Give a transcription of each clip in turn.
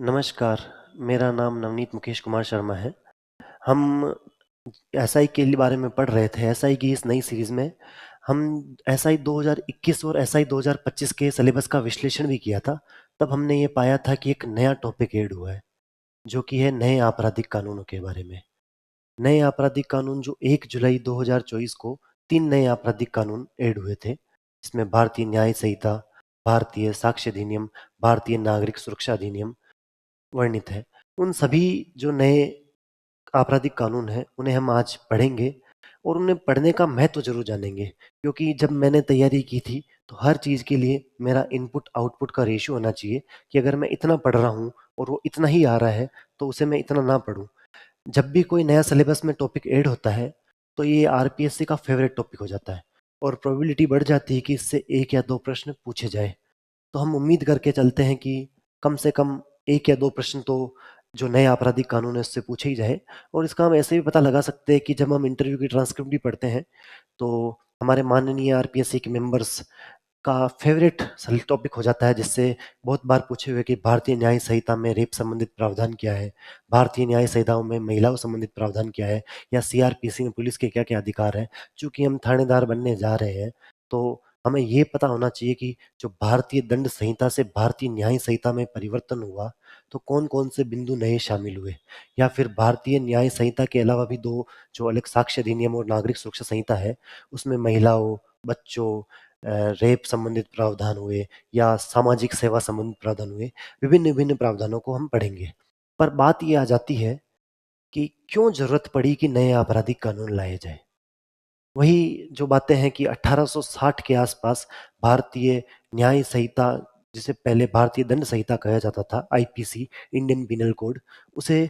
नमस्कार, मेरा नाम नवनीत मुकेश कुमार शर्मा है। हम एसआई के लिए बारे में पढ़ रहे थे। एसआई की इस नई सीरीज में हम एसआई 2021 और एसआई 2025 के सिलेबस का विश्लेषण भी किया था। तब हमने ये पाया था कि एक नया टॉपिक ऐड हुआ है, जो कि है नए आपराधिक कानूनों के बारे में। नए आपराधिक कानून जो 1 जुलाई 2024 को 3 नए आपराधिक कानून ऐड हुए थे। इसमें भारतीय न्याय संहिता, भारतीय साक्ष्य अधिनियम, भारतीय नागरिक सुरक्षा अधिनियम वर्णित है। उन सभी जो नए आपराधिक कानून हैं, उन्हें हम आज पढ़ेंगे और उन्हें पढ़ने का महत्व ज़रूर जानेंगे, क्योंकि जब मैंने तैयारी की थी, तो हर चीज़ के लिए मेरा इनपुट-आउटपुट का रेशियो होना चाहिए कि अगर मैं इतना पढ़ रहा हूँ और वो इतना ही आ रहा है, तो उसे मैं इतना ना पढूँ। जब भी कोई नया सिलेबस में टॉपिक ऐड होता है, तो ये आरपीएससी का फेवरेट टॉपिक हो जाता है और प्रोबेबिलिटी बढ़ जाती है कि इससे 1 या 2 प्रश्न पूछे जाएँ। तो हम उम्मीद करके चलते हैं कि कम से कम 1 या 2 प्रश्न तो जो नए आपराधिक कानून है उससे पूछे ही जाए। और इसका हम ऐसे भी पता लगा सकते हैं कि जब हम इंटरव्यू की ट्रांसक्रिप्ट भी पढ़ते हैं, तो हमारे माननीय आरपीएससी के मेंबर्स का फेवरेट टॉपिक हो जाता है, जिससे बहुत बार पूछे हुए कि भारतीय न्याय संहिता में रेप संबंधित प्रावधान क्या है, भारतीय न्याय संहिताओं में महिलाओं संबंधित प्रावधान क्या है, या सीआरपीसी में पुलिस के क्या क्या अधिकार हैं। चूंकि हम थानेदार बनने जा रहे हैं, तो हमें ये पता होना चाहिए कि जो भारतीय दंड संहिता से भारतीय न्याय संहिता में परिवर्तन हुआ, तो कौन कौन से बिंदु नए शामिल हुए, या फिर भारतीय न्याय संहिता के अलावा भी दो जो अलग साक्ष्य अधिनियम और नागरिक सुरक्षा संहिता है, उसमें महिलाओं, बच्चों, रेप संबंधित प्रावधान हुए या सामाजिक सेवा संबंधित प्रावधान हुए। विभिन्न विभिन्न प्रावधानों को हम पढ़ेंगे। पर बात ये आ जाती है कि क्यों जरूरत पड़ी कि नए आपराधिक कानून लाए जाए। वही जो बातें हैं कि 1860 के आसपास भारतीय न्याय संहिता, जिसे पहले भारतीय दंड संहिता कहा जाता था, आईपीसी, इंडियन पिनल कोड, उसे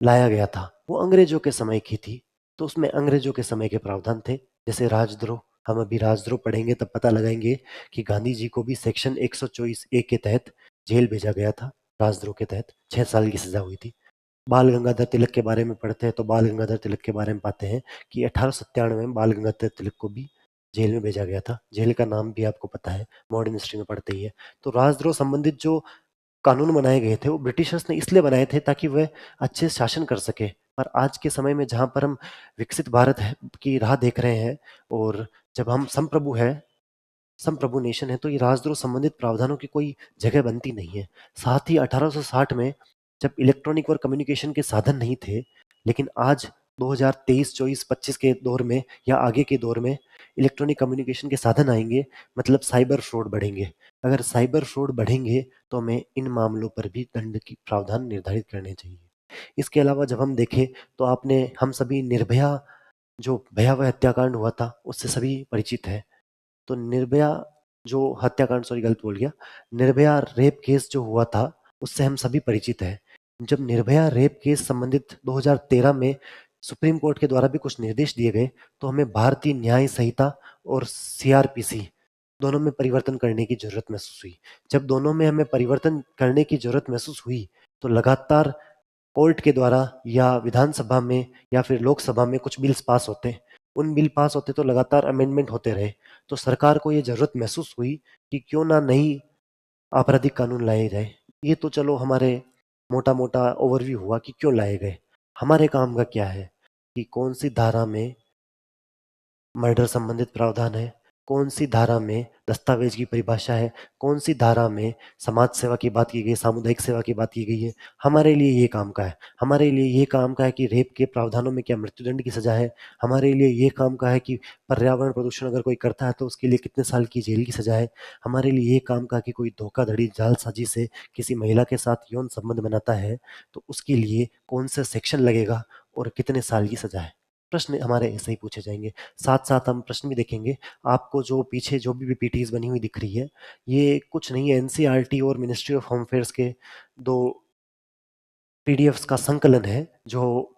लाया गया था। वो अंग्रेजों के समय की थी, तो उसमें अंग्रेजों के समय के प्रावधान थे, जैसे राजद्रोह। हम अभी राजद्रोह पढ़ेंगे तब पता लगाएंगे कि गांधी जी को भी सेक्शन 124 ए के तहत जेल भेजा गया था। राजद्रोह के तहत 6 साल की सजा हुई थी। बाल गंगाधर तिलक के बारे में पढ़ते हैं तो बाल गंगाधर तिलक के बारे में पाते हैं कि 1897 में बाल गंगाधर तिलक को भी जेल में भेजा गया था। जेल का नाम भी आपको पता है, मॉडर्न हिस्ट्री में पढ़ते ही है। तो राजद्रोह संबंधित जो कानून बनाए गए थे, वो ब्रिटिशर्स ने इसलिए बनाए थे ताकि वह अच्छे शासन कर सके। पर आज के समय में जहाँ पर हम विकसित भारत की राह देख रहे हैं, और जब हम संप्रभु नेशन है, तो ये राजद्रोह संबंधित प्रावधानों की कोई जगह बनती नहीं है। साथ ही 1860 में जब इलेक्ट्रॉनिक और कम्युनिकेशन के साधन नहीं थे, लेकिन आज 2023, 24, 25 के दौर में या आगे के दौर में इलेक्ट्रॉनिक कम्युनिकेशन के साधन आएंगे, मतलब साइबर फ्रॉड बढ़ेंगे। अगर साइबर फ्रॉड बढ़ेंगे, तो हमें इन मामलों पर भी दंड की प्रावधान निर्धारित करने चाहिए। इसके अलावा जब हम देखें, तो आपने हम सभी निर्भया, जो भयावह हत्याकांड हुआ था, उससे सभी परिचित है। तो निर्भया जो हत्याकांड, सॉरी गलत बोल गया, निर्भया रेप केस जो हुआ था, उससे हम सभी परिचित हैं। जब निर्भया रेप केस संबंधित 2013 में सुप्रीम कोर्ट के द्वारा भी कुछ निर्देश दिए गए, तो हमें भारतीय न्याय संहिता और सीआरपीसी दोनों में परिवर्तन करने की जरूरत महसूस हुई। जब दोनों में हमें परिवर्तन करने की जरूरत महसूस हुई, तो लगातार कोर्ट के द्वारा या विधानसभा में या फिर लोकसभा में कुछ बिल्स पास होते, उन बिल पास होते तो लगातार अमेंडमेंट होते रहे। तो सरकार को ये जरूरत महसूस हुई कि क्यों ना नई आपराधिक कानून लाए जाए। ये तो चलो हमारे मोटा मोटा ओवरव्यू हुआ कि क्यों लाए गए। हमारे काम का क्या है कि कौन सी धारा में मर्डर संबंधित प्रावधान है, कौन सी धारा में दस्तावेज की परिभाषा है, कौन सी धारा में समाज सेवा की बात की गई, सामुदायिक सेवा की बात की गई है। हमारे लिए ये काम का है। हमारे लिए ये काम का है कि रेप के प्रावधानों में क्या मृत्युदंड की सजा है। हमारे लिए ये काम का है कि पर्यावरण प्रदूषण अगर कोई करता है तो उसके लिए कितने साल की जेल की सजा है। हमारे लिए ये काम का है कि कोई धोखाधड़ी, जालसाजी से किसी महिला के साथ यौन संबंध बनाता है, तो उसके लिए कौन सा सेक्शन लगेगा और कितने साल की सजा है। प्रश्न हमारे ऐसे ही पूछे जाएंगे। साथ साथ हम प्रश्न भी देखेंगे। आपको जो पीछे जो भी पीपीटीज बनी हुई दिख रही है, ये कुछ नहीं है, एनसीईआरटी और मिनिस्ट्री ऑफ होम अफेयर्स के दो पीडीएफ्स का संकलन है, जो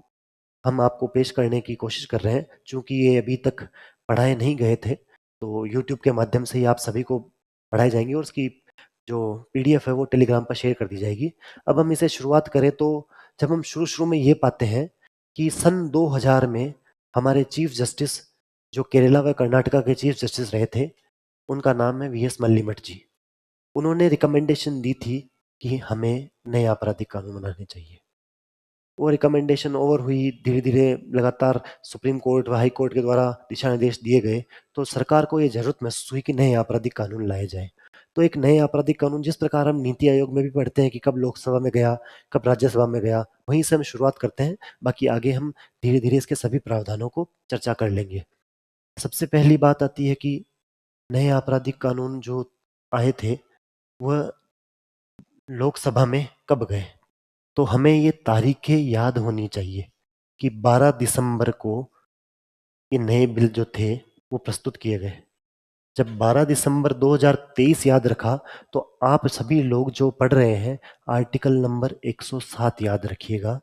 हम आपको पेश करने की कोशिश कर रहे हैं। चूंकि ये अभी तक पढ़ाए नहीं गए थे, तो यूट्यूब के माध्यम से ही आप सभी को पढ़ाए जाएंगे और उसकी जो पीडीएफ है वो टेलीग्राम पर शेयर कर दी जाएगी। अब हम इसे शुरुआत करें, तो जब हम शुरू शुरू में ये पाते हैं कि सन 2000 में हमारे चीफ जस्टिस, जो केरला व कर्नाटका के चीफ जस्टिस रहे थे, उनका नाम है वीएस मल्लीमठ जी। उन्होंने रिकमेंडेशन दी थी कि हमें नए आपराधिक कानून बनाने चाहिए। वो रिकमेंडेशन ओवर हुई, धीरे-धीरे लगातार सुप्रीम कोर्ट व हाई कोर्ट के द्वारा दिशा निर्देश दिए गए, तो सरकार को ये ज़रूरत महसूस हुई कि नए आपराधिक कानून लाए जाएँ। तो एक नए आपराधिक कानून जिस प्रकार हम नीति आयोग में भी पढ़ते हैं कि कब लोकसभा में गया, कब राज्यसभा में गया, वहीं से हम शुरुआत करते हैं, बाकी आगे हम धीरे-धीरे इसके सभी प्रावधानों को चर्चा कर लेंगे। सबसे पहली बात आती है कि नए आपराधिक कानून जो आए थे, वह लोकसभा में कब गए? तो हमें ये तारीखें याद होनी चाहिए कि 12 दिसंबर को ये नए बिल जो थे वो प्रस्तुत किए गए। जब 12 दिसंबर 2023 याद रखा, तो आप सभी लोग जो पढ़ रहे हैं, आर्टिकल नंबर 107 याद रखिएगा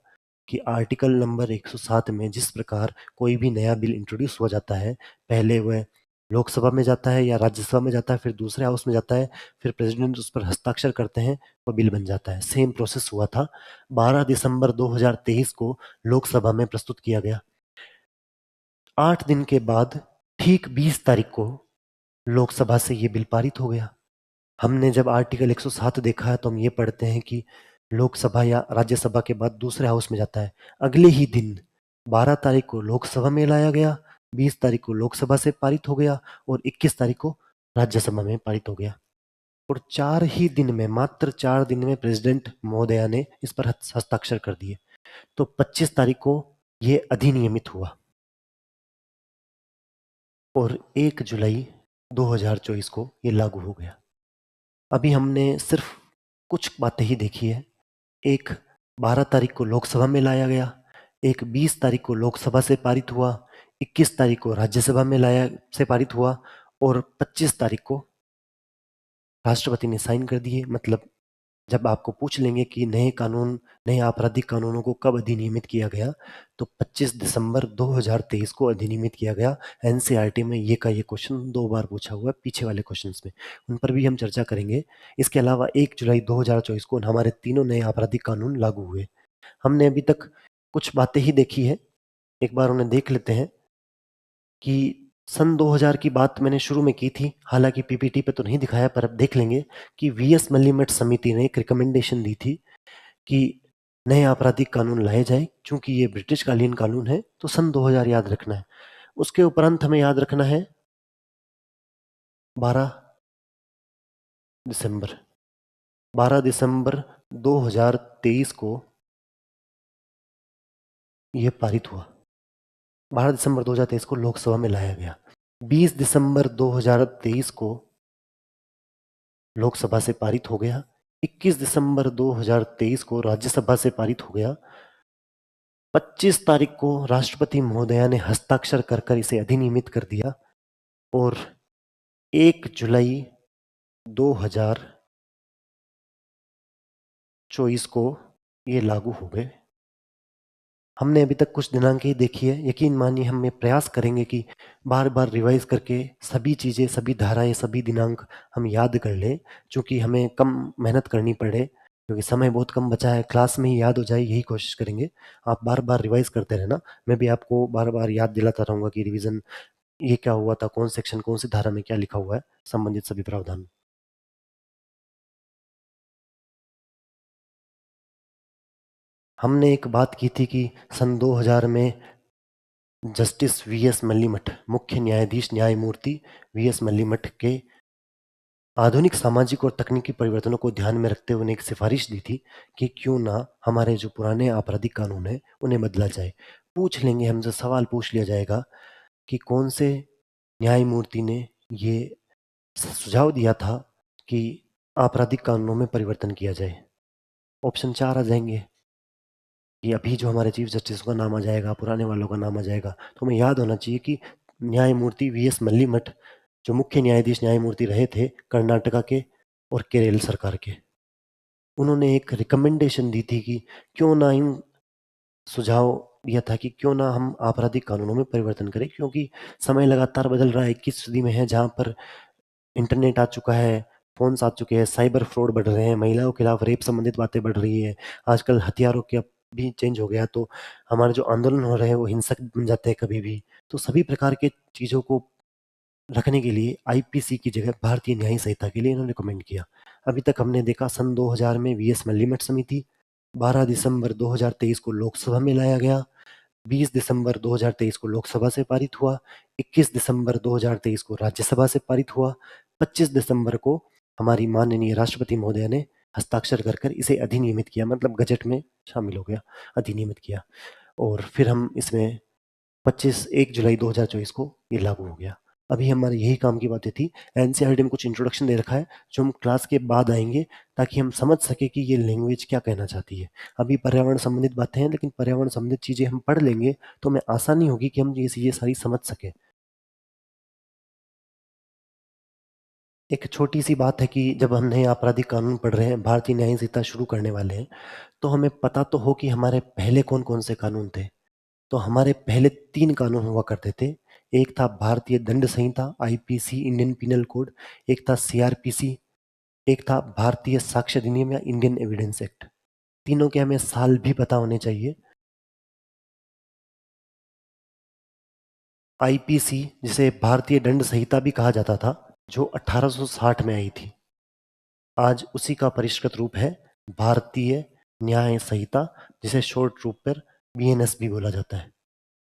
कि आर्टिकल नंबर 107 में जिस प्रकार कोई भी नया बिल इंट्रोड्यूस हुआ जाता है, पहले वह लोकसभा में जाता है या राज्यसभा में जाता है, फिर दूसरे हाउस में जाता है, फिर प्रेसिडेंट उस पर हस्ताक्षर करते हैं, वो बिल बन जाता है। सेम प्रोसेस हुआ था। 12 दिसंबर 2023 को लोकसभा में प्रस्तुत किया गया। 8 दिन के बाद ठीक 20 तारीख को लोकसभा से ये बिल पारित हो गया। हमने जब आर्टिकल 107 देखा है, तो हम ये पढ़ते हैं कि लोकसभा या राज्यसभा के बाद दूसरे हाउस में जाता है। अगले ही दिन 12 तारीख को लोकसभा में लाया गया, 20 तारीख को लोकसभा से पारित हो गया और 21 तारीख को राज्यसभा में पारित हो गया। और 4 ही दिन में, मात्र 4 दिन में प्रेसिडेंट महोदया ने इस पर हस्ताक्षर कर दिए। तो 25 तारीख को ये अधिनियमित हुआ और 1 जुलाई 2024 को ये लागू हो गया। अभी हमने सिर्फ कुछ बातें ही देखी है। एक 12 तारीख को लोकसभा में लाया गया, एक 20 तारीख को लोकसभा से पारित हुआ, 21 तारीख को राज्यसभा में लाया से पारित हुआ और 25 तारीख को राष्ट्रपति ने साइन कर दिए। मतलब जब आपको पूछ लेंगे कि नए कानून, नए आपराधिक कानूनों को कब अधिनियमित किया गया, तो 25 दिसंबर 2023 को अधिनियमित किया गया। एनसीईआरटी में ये का ये क्वेश्चन 2 बार पूछा हुआ है पीछे वाले क्वेश्चंस में, उन पर भी हम चर्चा करेंगे। इसके अलावा 1 जुलाई 2024 को हमारे तीनों नए आपराधिक कानून लागू हुए। हमने अभी तक कुछ बातें ही देखी है, एक बार उन्हें देख लेते हैं कि सन 2000 की बात मैंने शुरू में की थी, हालांकि पीपीटी पे तो नहीं दिखाया, पर अब देख लेंगे कि वीएस मल्लीमठ समिति ने एक रिकमेंडेशन दी थी कि नए आपराधिक कानून लाए जाएं। चूंकि ये ब्रिटिश कालीन कानून है, तो सन 2000 याद रखना है। उसके उपरांत हमें याद रखना है 12 दिसंबर 12 दिसंबर 2023 को यह पारित हुआ। 12 दिसंबर 2023 को लोकसभा में लाया गया। 20 दिसंबर 2023 को लोकसभा से पारित हो गया। 21 दिसंबर 2023 को राज्यसभा से पारित हो गया। 25 तारीख को राष्ट्रपति महोदया ने हस्ताक्षर कर कर इसे अधिनियमित कर दिया और 1 जुलाई 2024 को ये लागू हो गए। हमने अभी तक कुछ दिनांक ही देखी है। यकीन मानिए, हम ये प्रयास करेंगे कि बार-बार रिवाइज करके सभी चीज़ें, सभी धाराएँ, सभी दिनांक हम याद कर लें, चूँकि हमें कम मेहनत करनी पड़े, क्योंकि समय बहुत कम बचा है, क्लास में ही याद हो जाए, यही कोशिश करेंगे। आप बार-बार रिवाइज करते रहना, मैं भी आपको बार-बार याद दिलाता रहूँगा कि रिवीजन ये क्या हुआ था, कौन सेक्शन, कौन सी धारा में क्या लिखा हुआ है, संबंधित सभी प्रावधान। हमने एक बात की थी कि सन 2000 में जस्टिस वीएस मल्लीमठ, मुख्य न्यायाधीश न्यायमूर्ति वीएस मल्लीमठ के आधुनिक सामाजिक और तकनीकी परिवर्तनों को ध्यान में रखते हुए उन्हें एक सिफारिश दी थी कि क्यों ना हमारे जो पुराने आपराधिक कानून हैं उन्हें बदला जाए। पूछ लेंगे, हमसे सवाल पूछ लिया जाएगा कि कौन से न्यायमूर्ति ने ये सुझाव दिया था कि आपराधिक कानूनों में परिवर्तन किया जाए। ऑप्शन 4 आ जाएंगे कि अभी जो हमारे चीफ जस्टिस का नाम आ जाएगा, पुराने वालों का नाम आ जाएगा। तो हमें याद होना चाहिए कि न्यायमूर्ति वीएस मल्लीमठ जो मुख्य न्यायाधीश न्यायमूर्ति रहे थे कर्नाटका के और केरल सरकार के, उन्होंने एक रिकमेंडेशन दी थी कि क्यों ना इन सुझाव दिया था कि क्यों ना हम आपराधिक कानूनों में परिवर्तन करें, क्योंकि समय लगातार बदल रहा है। 21 सदी में है, जहाँ पर इंटरनेट आ चुका है, फ़ोन्स आ चुके हैं, साइबर फ्रॉड बढ़ रहे हैं, महिलाओं के खिलाफ रेप संबंधित बातें बढ़ रही है। आजकल हथियारों का भी चेंज हो गया, तो हमारे जो आंदोलन हो रहे हैं वो हिंसक बन जाते हैं कभी भी। तो सभी प्रकार के चीज़ों को रखने के लिए आईपीसी की जगह भारतीय न्याय संहिता के लिए इन्होंने रिकमेंड किया। अभी तक हमने देखा सन 2000 में वीएस मल्लीमठ समिति, 12 दिसंबर 2023 को लोकसभा में लाया गया, 20 दिसंबर 2023 को लोकसभा से पारित हुआ, 21 दिसंबर 2023 को राज्यसभा से पारित हुआ, 25 दिसंबर को हमारी माननीय राष्ट्रपति महोदय ने हस्ताक्षर कर कर इसे अधिनियमित किया, मतलब गजट में शामिल हो गया, अधिनियमित किया। और फिर हम इसमें 1 जुलाई 2024 को ये लागू हो गया। अभी हमारी यही काम की बातें थी। एनसीईआरटी में कुछ इंट्रोडक्शन दे रखा है जो हम क्लास के बाद आएंगे ताकि हम समझ सके कि ये लैंग्वेज क्या कहना चाहती है। अभी पर्यावरण संबंधित बातें हैं, लेकिन पर्यावरण संबंधित चीजें हम पढ़ लेंगे तो हमें आसानी होगी कि हम ये सारी समझ सके। एक छोटी सी बात है कि जब हम नए आपराधिक कानून पढ़ रहे हैं, भारतीय न्याय संहिता शुरू करने वाले हैं, तो हमें पता तो हो कि हमारे पहले कौन कौन से कानून थे। तो हमारे पहले 3 कानून हुआ करते थे। एक था भारतीय दंड संहिता, आईपीसी, इंडियन पिनल कोड, एक था सीआरपीसी, एक था भारतीय साक्ष्य अधिनियम या इंडियन एविडेंस एक्ट। तीनों के हमें साल भी पता होने चाहिए। आईपीसी, जिसे भारतीय दंड संहिता भी कहा जाता था, जो 1860 में आई थी, आज उसी का परिष्कृत रूप है भारतीय न्याय संहिता, जिसे शॉर्ट रूप पर बीएनएस भी बोला जाता है।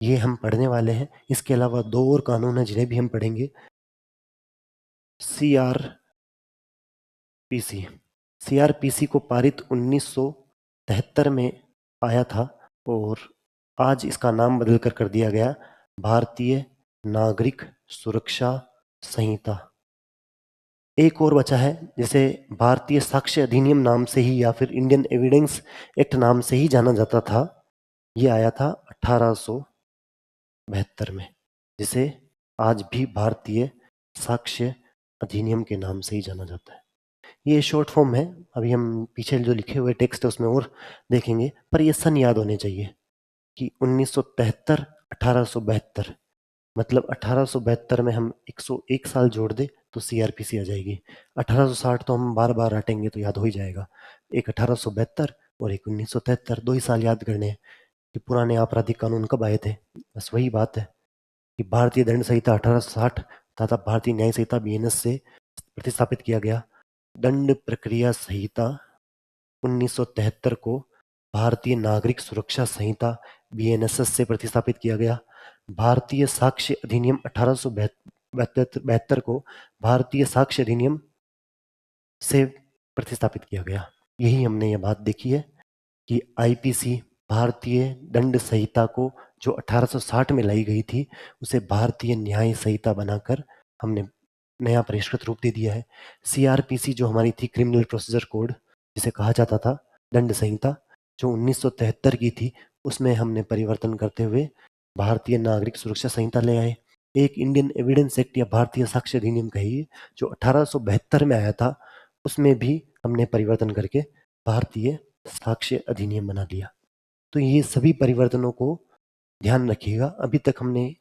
ये हम पढ़ने वाले हैं। इसके अलावा 2 और कानून हैं जिन्हें भी हम पढ़ेंगे। सीआरपीसी, सीआरपीसी को पारित 1973 में आया था और आज इसका नाम बदल कर दिया गया भारतीय नागरिक सुरक्षा संहिता। एक और बचा है जिसे भारतीय साक्ष्य अधिनियम नाम से ही या फिर इंडियन एविडेंस एक्ट नाम से ही जाना जाता था। ये आया था 1872 में, जिसे आज भी भारतीय साक्ष्य अधिनियम के नाम से ही जाना जाता है। ये शॉर्ट फॉर्म है। अभी हम पीछे जो लिखे हुए टेक्स्ट है उसमें और देखेंगे, पर ये सन याद होने चाहिए कि 1973, 1872, मतलब 1872 में हम 101 साल जोड़ दे तो सीआरपीसी आ जाएगी। 1860 तो हम बार बार हटेंगे तो याद हो ही जाएगा। एक 1872 और एक 1973, 2 ही साल याद करने हैं कि पुराने आपराधिक कानून कब आए थे। बस वही बात है कि भारतीय दंड संहिता 1860 तथा भारतीय न्याय संहिता बीएनएस से प्रतिस्थापित किया गया। दंड प्रक्रिया संहिता 1973 को भारतीय नागरिक सुरक्षा संहिता बीएनएसएस से प्रतिस्थापित किया गया। भारतीय साक्ष्य अधिनियम 1872 को भारतीय साक्ष्य अधिनियम से प्रतिस्थापित किया गया। यही हमने ये बात देखी है कि आईपीसी, भारतीय दंड संहिता को जो 1860 में लाई गई थी, उसे भारतीय न्याय संहिता बनाकर हमने नया परिष्कृत रूप दे दिया है। सीआरपीसी जो हमारी थी, क्रिमिनल प्रोसीजर कोड जिसे कहा जाता था, दंड संहिता जो 1973 की थी, उसमें हमने परिवर्तन करते हुए भारतीय नागरिक सुरक्षा संहिता ले आए। एक इंडियन एविडेंस एक्ट या भारतीय साक्ष्य अधिनियम कहिए, जो 1872 में आया था, उसमें भी हमने परिवर्तन करके भारतीय साक्ष्य अधिनियम बना दिया। तो ये सभी परिवर्तनों को ध्यान रखिएगा। अभी तक हमने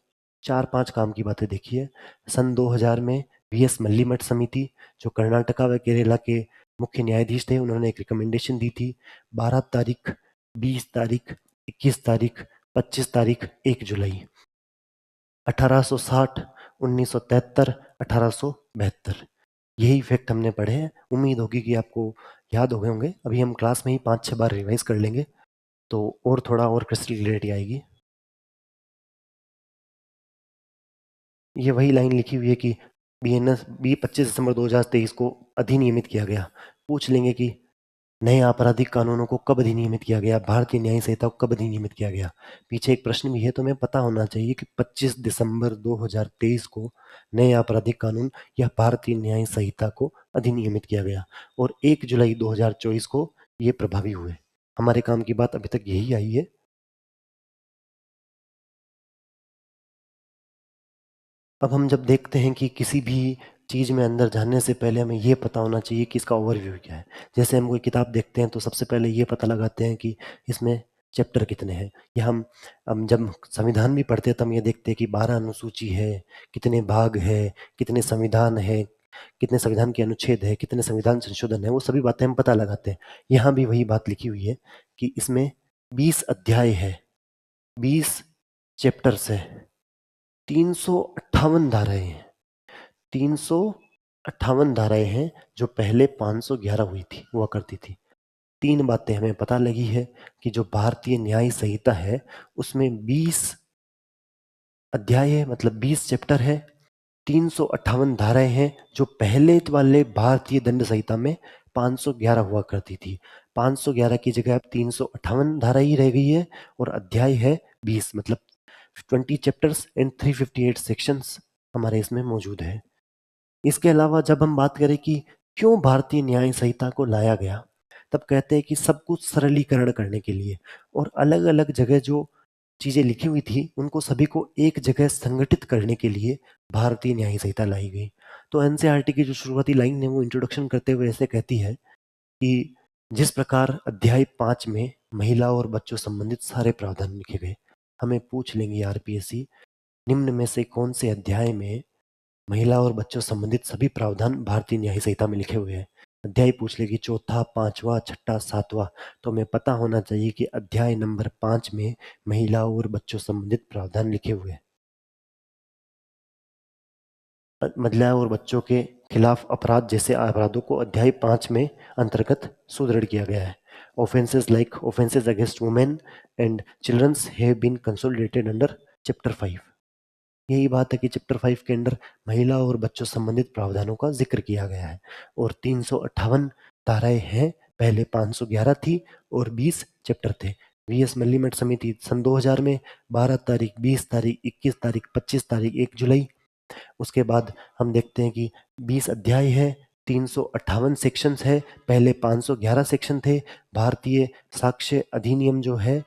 4-5 काम की बातें देखी है। सन 2000 में वीएस मल्लीमठ समिति, जो कर्नाटका व केरला के मुख्य न्यायाधीश थे, उन्होंने एक रिकमेंडेशन दी थी। 12 तारीख, 20 तारीख, 21 तारीख, 25 तारीख, 1 जुलाई, 1860, 1973, 1872, यही फैक्ट हमने पढ़े हैं। उम्मीद होगी कि आपको याद हो गए होंगे। अभी हम क्लास में ही 5-6 बार रिवाइज कर लेंगे तो और थोड़ा और क्रिस्टल क्लियरिटी आएगी। ये वही लाइन लिखी हुई है कि बीएनएस बी 25 दिसंबर 2023 को अधिनियमित किया गया। पूछ लेंगे कि नए आपराधिक कानूनों को कब अधिनियमित किया गया, भारतीय न्याय संहिता को कब अधिनियमित किया गया। पीछे एक प्रश्न भी है, तो हमें पता होना चाहिए कि 25 दिसंबर 2023 को नए आपराधिक कानून या भारतीय न्याय संहिता को अधिनियमित किया गया और 1 जुलाई 2024 को ये प्रभावी हुए। हमारे काम की बात अभी तक यही आई है। अब हम जब देखते हैं कि किसी भी चीज़ में अंदर जानने से पहले हमें ये पता होना चाहिए कि इसका ओवरव्यू क्या है। जैसे हम कोई किताब देखते हैं तो सबसे पहले ये पता लगाते हैं कि इसमें चैप्टर कितने हैं, या हम जब संविधान भी पढ़ते हैं तो हम ये देखते हैं कि 12 अनुसूची है, कितने भाग है, कितने संविधान है, कितने संविधान के अनुच्छेद है, कितने संविधान संशोधन है, वो सभी बातें हम पता लगाते हैं। यहाँ भी वही बात लिखी हुई है कि इसमें 20 अध्याय है, 20 चैप्टर्स है, 358 धाराएं हैं, 300 58 धाराएं हैं जो पहले 511 हुआ करती थी। 3 बातें हमें पता लगी है कि जो भारतीय न्याय संहिता है उसमें 20 अध्याय है, मतलब 20 चैप्टर है। 358 धाराएं हैं जो पहले वाले भारतीय दंड संहिता में 511 हुआ करती थी। 511 की जगह अब 358 धारा ही रह गई है और अध्याय है 20, मतलब 20 चैप्टर्स एंड 358 सेक्शंस हमारे इसमें मौजूद है। इसके अलावा जब हम बात करें कि क्यों भारतीय न्याय संहिता को लाया गया, तब कहते हैं कि सब कुछ सरलीकरण करने के लिए और अलग अलग जगह जो चीजें लिखी हुई थी उनको सभी को एक जगह संगठित करने के लिए भारतीय न्याय संहिता लाई गई। तो एनसीईआरटी की जो शुरुआती लाइन है वो इंट्रोडक्शन करते हुए ऐसे कहती है कि जिस प्रकार अध्याय 5 में महिला और बच्चों संबंधित सारे प्रावधान लिखे गए, हमें पूछ लेंगे आरपीएससी निम्न में से कौन से अध्याय में महिला और बच्चों संबंधित सभी प्रावधान भारतीय न्याय संहिता में लिखे हुए हैं। अध्याय पूछ लेगी चौथा, पांचवा, छठा, सातवां, तो हमें पता होना चाहिए कि अध्याय नंबर 5 में महिला और बच्चों संबंधित प्रावधान लिखे हुए हैं। महिला और बच्चों के खिलाफ अपराध जैसे अपराधों को अध्याय 5 में अंतर्गत सुदृढ़ किया गया है। Offences like offences against women and childrens have been consolidated under chapter 5। यही बात है कि चैप्टर 5 के अंदर महिला और बच्चों संबंधित प्रावधानों का जिक्र किया गया है और 358 धाराएं हैं। पहले 511 थी और 20 चैप्टर थे। वीएस मल्लीमठ समिति सन 2000 में 12 तारीख, 20 तारीख, 21 तारीख, 25 तारीख, 1 जुलाई। उसके बाद हम देखते हैं कि 20 अध्याय है, 358 सेक्शंस है। पहले 511 सेक्शन थे। भारतीय साक्ष्य अधिनियम जो है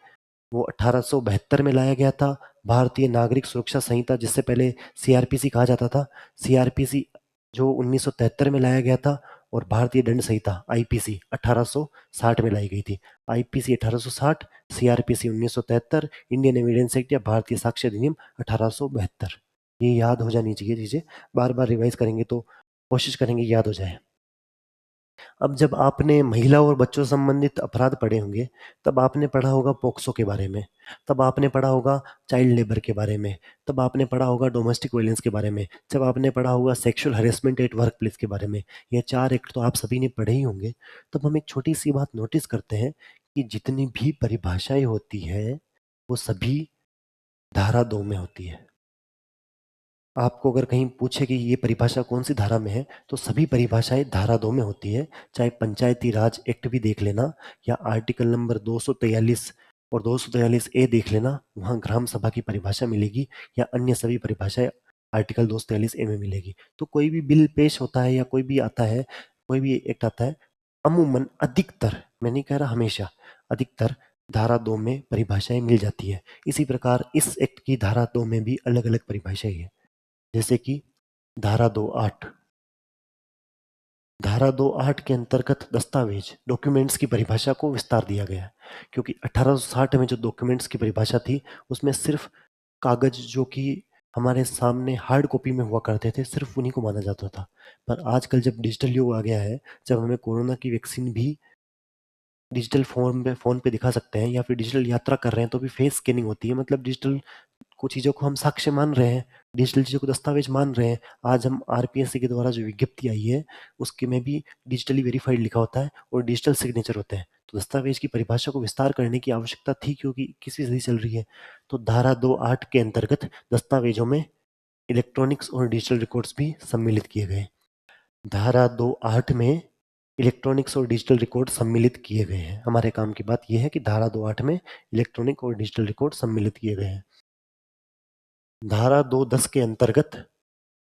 वो 1872 में लाया गया था। भारतीय नागरिक सुरक्षा संहिता, जिससे पहले सीआरपीसी कहा जाता था, सीआरपीसी जो 1973 में लाया गया था। और भारतीय दंड संहिता आईपीसी 1860 में लाई गई थी। IPC 1860, CrPC 1973, Indian evidence act या भारतीय साक्ष्य अधिनियम 1872। ये याद हो जानी चाहिए चीजें, बार बार रिवाइज करेंगे तो कोशिश करेंगे याद हो जाए। अब जब आपने महिला और बच्चों संबंधित अपराध पढ़े होंगे, तब आपने पढ़ा होगा पोक्सो के बारे में, तब आपने पढ़ा होगा चाइल्ड लेबर के बारे में, तब आपने पढ़ा होगा डोमेस्टिक वायलेंस के बारे में, जब आपने पढ़ा होगा sexual harassment at work place के बारे में। ये 4 एक्ट तो आप सभी ने पढ़े ही होंगे। तब हम एक छोटी सी बात नोटिस करते हैं कि जितनी भी परिभाषाएं होती है वो सभी धारा 2 में होती है। आपको अगर कहीं पूछे कि ये परिभाषा कौन सी धारा में है, तो सभी परिभाषाएं धारा 2 में होती है। चाहे पंचायती राज एक्ट भी देख लेना या आर्टिकल नंबर 243 और 243 ए देख लेना, वहाँ ग्राम सभा की परिभाषा मिलेगी या अन्य सभी परिभाषाएं आर्टिकल 243 ए में मिलेगी। तो कोई भी बिल पेश होता है या कोई भी आता है, कोई भी एक्ट आता है, अमूमन अधिकतर, मैं नहीं कह रहा हमेशा, अधिकतर धारा 2 में परिभाषाएं मिल जाती है। इसी प्रकार इस एक्ट की धारा 2 में भी अलग अलग परिभाषाएं हैं। जैसे कि धारा 2(8), धारा 2(8) के अंतर्गत दस्तावेज डॉक्यूमेंट्स की परिभाषा को विस्तार दिया गया है, क्योंकि 1860 में जो डॉक्यूमेंट्स की परिभाषा थी उसमें सिर्फ कागज जो कि हमारे सामने हार्ड कॉपी में हुआ करते थे सिर्फ उन्हीं को माना जाता था। पर आजकल जब डिजिटल युग आ गया है, जब हमें कोरोना की वैक्सीन भी डिजिटल फॉर्म पे फोन पे दिखा सकते हैं या फिर डिजिटल यात्रा कर रहे हैं तो भी फेस स्कैनिंग होती है, मतलब डिजिटल कुछ चीज़ों को हम साक्ष्य मान रहे हैं, डिजिटल चीज़ों को दस्तावेज मान रहे हैं। आज हम आरपीएससी के द्वारा जो विज्ञप्ति आई है उसके में भी डिजिटली वेरीफाइड लिखा होता है और डिजिटल सिग्नेचर होते हैं। तो दस्तावेज की परिभाषा को विस्तार करने की आवश्यकता थी क्योंकि 21वीं सदी चल रही है। तो धारा 2(8) के अंतर्गत दस्तावेजों में इलेक्ट्रॉनिक्स और डिजिटल रिकॉर्ड्स भी सम्मिलित किए गए। धारा 2(8) में इलेक्ट्रॉनिक्स और डिजिटल रिकॉर्ड सम्मिलित किए गए हैं। हमारे काम की बात यह है कि धारा 2(8) में इलेक्ट्रॉनिक और डिजिटल रिकॉर्ड सम्मिलित किए गए हैं। धारा 2(10) के अंतर्गत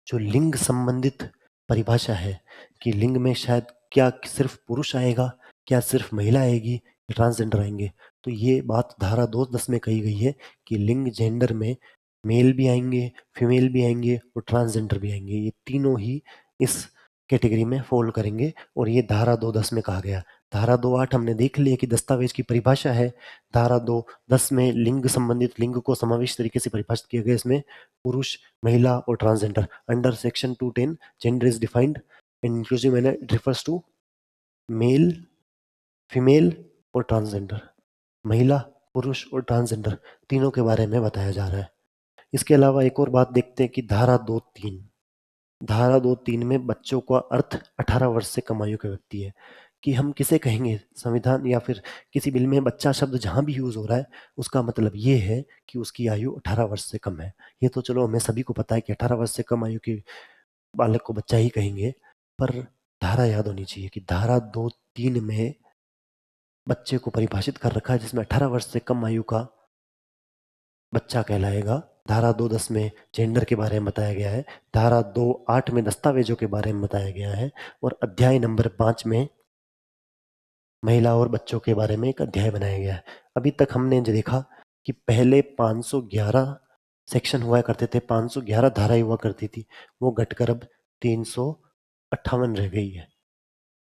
जो लिंग संबंधित परिभाषा है कि लिंग में शायद क्या सिर्फ पुरुष आएगा, क्या सिर्फ महिला आएगी, ट्रांसजेंडर आएंगे, तो ये बात धारा 2(10) में कही गई है कि लिंग जेंडर में मेल भी आएंगे, फीमेल भी आएंगे और ट्रांसजेंडर भी आएंगे। ये तीनों ही इस कैटेगरी में फॉल करेंगे और ये धारा 2(10) में कहा गया। धारा 2(8) हमने देख लिया कि दस्तावेज की परिभाषा है। धारा 2(10) में लिंग संबंधित लिंग को समावेश तरीके से परिभाषित किया गया। इसमें पुरुष, महिला और transgender. Under section 210 gender is defined in inclusive manner, it refers to male, female और ट्रांसजेंडर। महिला, पुरुष और ट्रांसजेंडर तीनों के बारे में बताया जा रहा है। इसके अलावा एक और बात देखते हैं कि धारा 2(3) धारा 2(3) में बच्चों का अर्थ 18 वर्ष से कम आयु का व्यक्ति है। कि हम किसे कहेंगे, संविधान या फिर किसी बिल में बच्चा शब्द जहां भी यूज हो रहा है, उसका मतलब ये है कि उसकी आयु 18 वर्ष से कम है। ये तो चलो हमें सभी को पता है कि 18 वर्ष से कम आयु के बालक को बच्चा ही कहेंगे, पर धारा याद होनी चाहिए कि धारा 2(3) में बच्चे को परिभाषित कर रखा है, जिसमें 18 वर्ष से कम आयु का बच्चा कहलाएगा। धारा 2(10) में जेंडर के बारे में बताया गया है। धारा 2(8) में दस्तावेजों के बारे में बताया गया है। और अध्याय नंबर 5 में महिला और बच्चों के बारे में एक अध्याय बनाया गया है। अभी तक हमने जो देखा कि पहले 511 सेक्शन हुआ करते थे, 511 धाराएं हुआ करती थी, वो घटकर अब 358 रह गई है।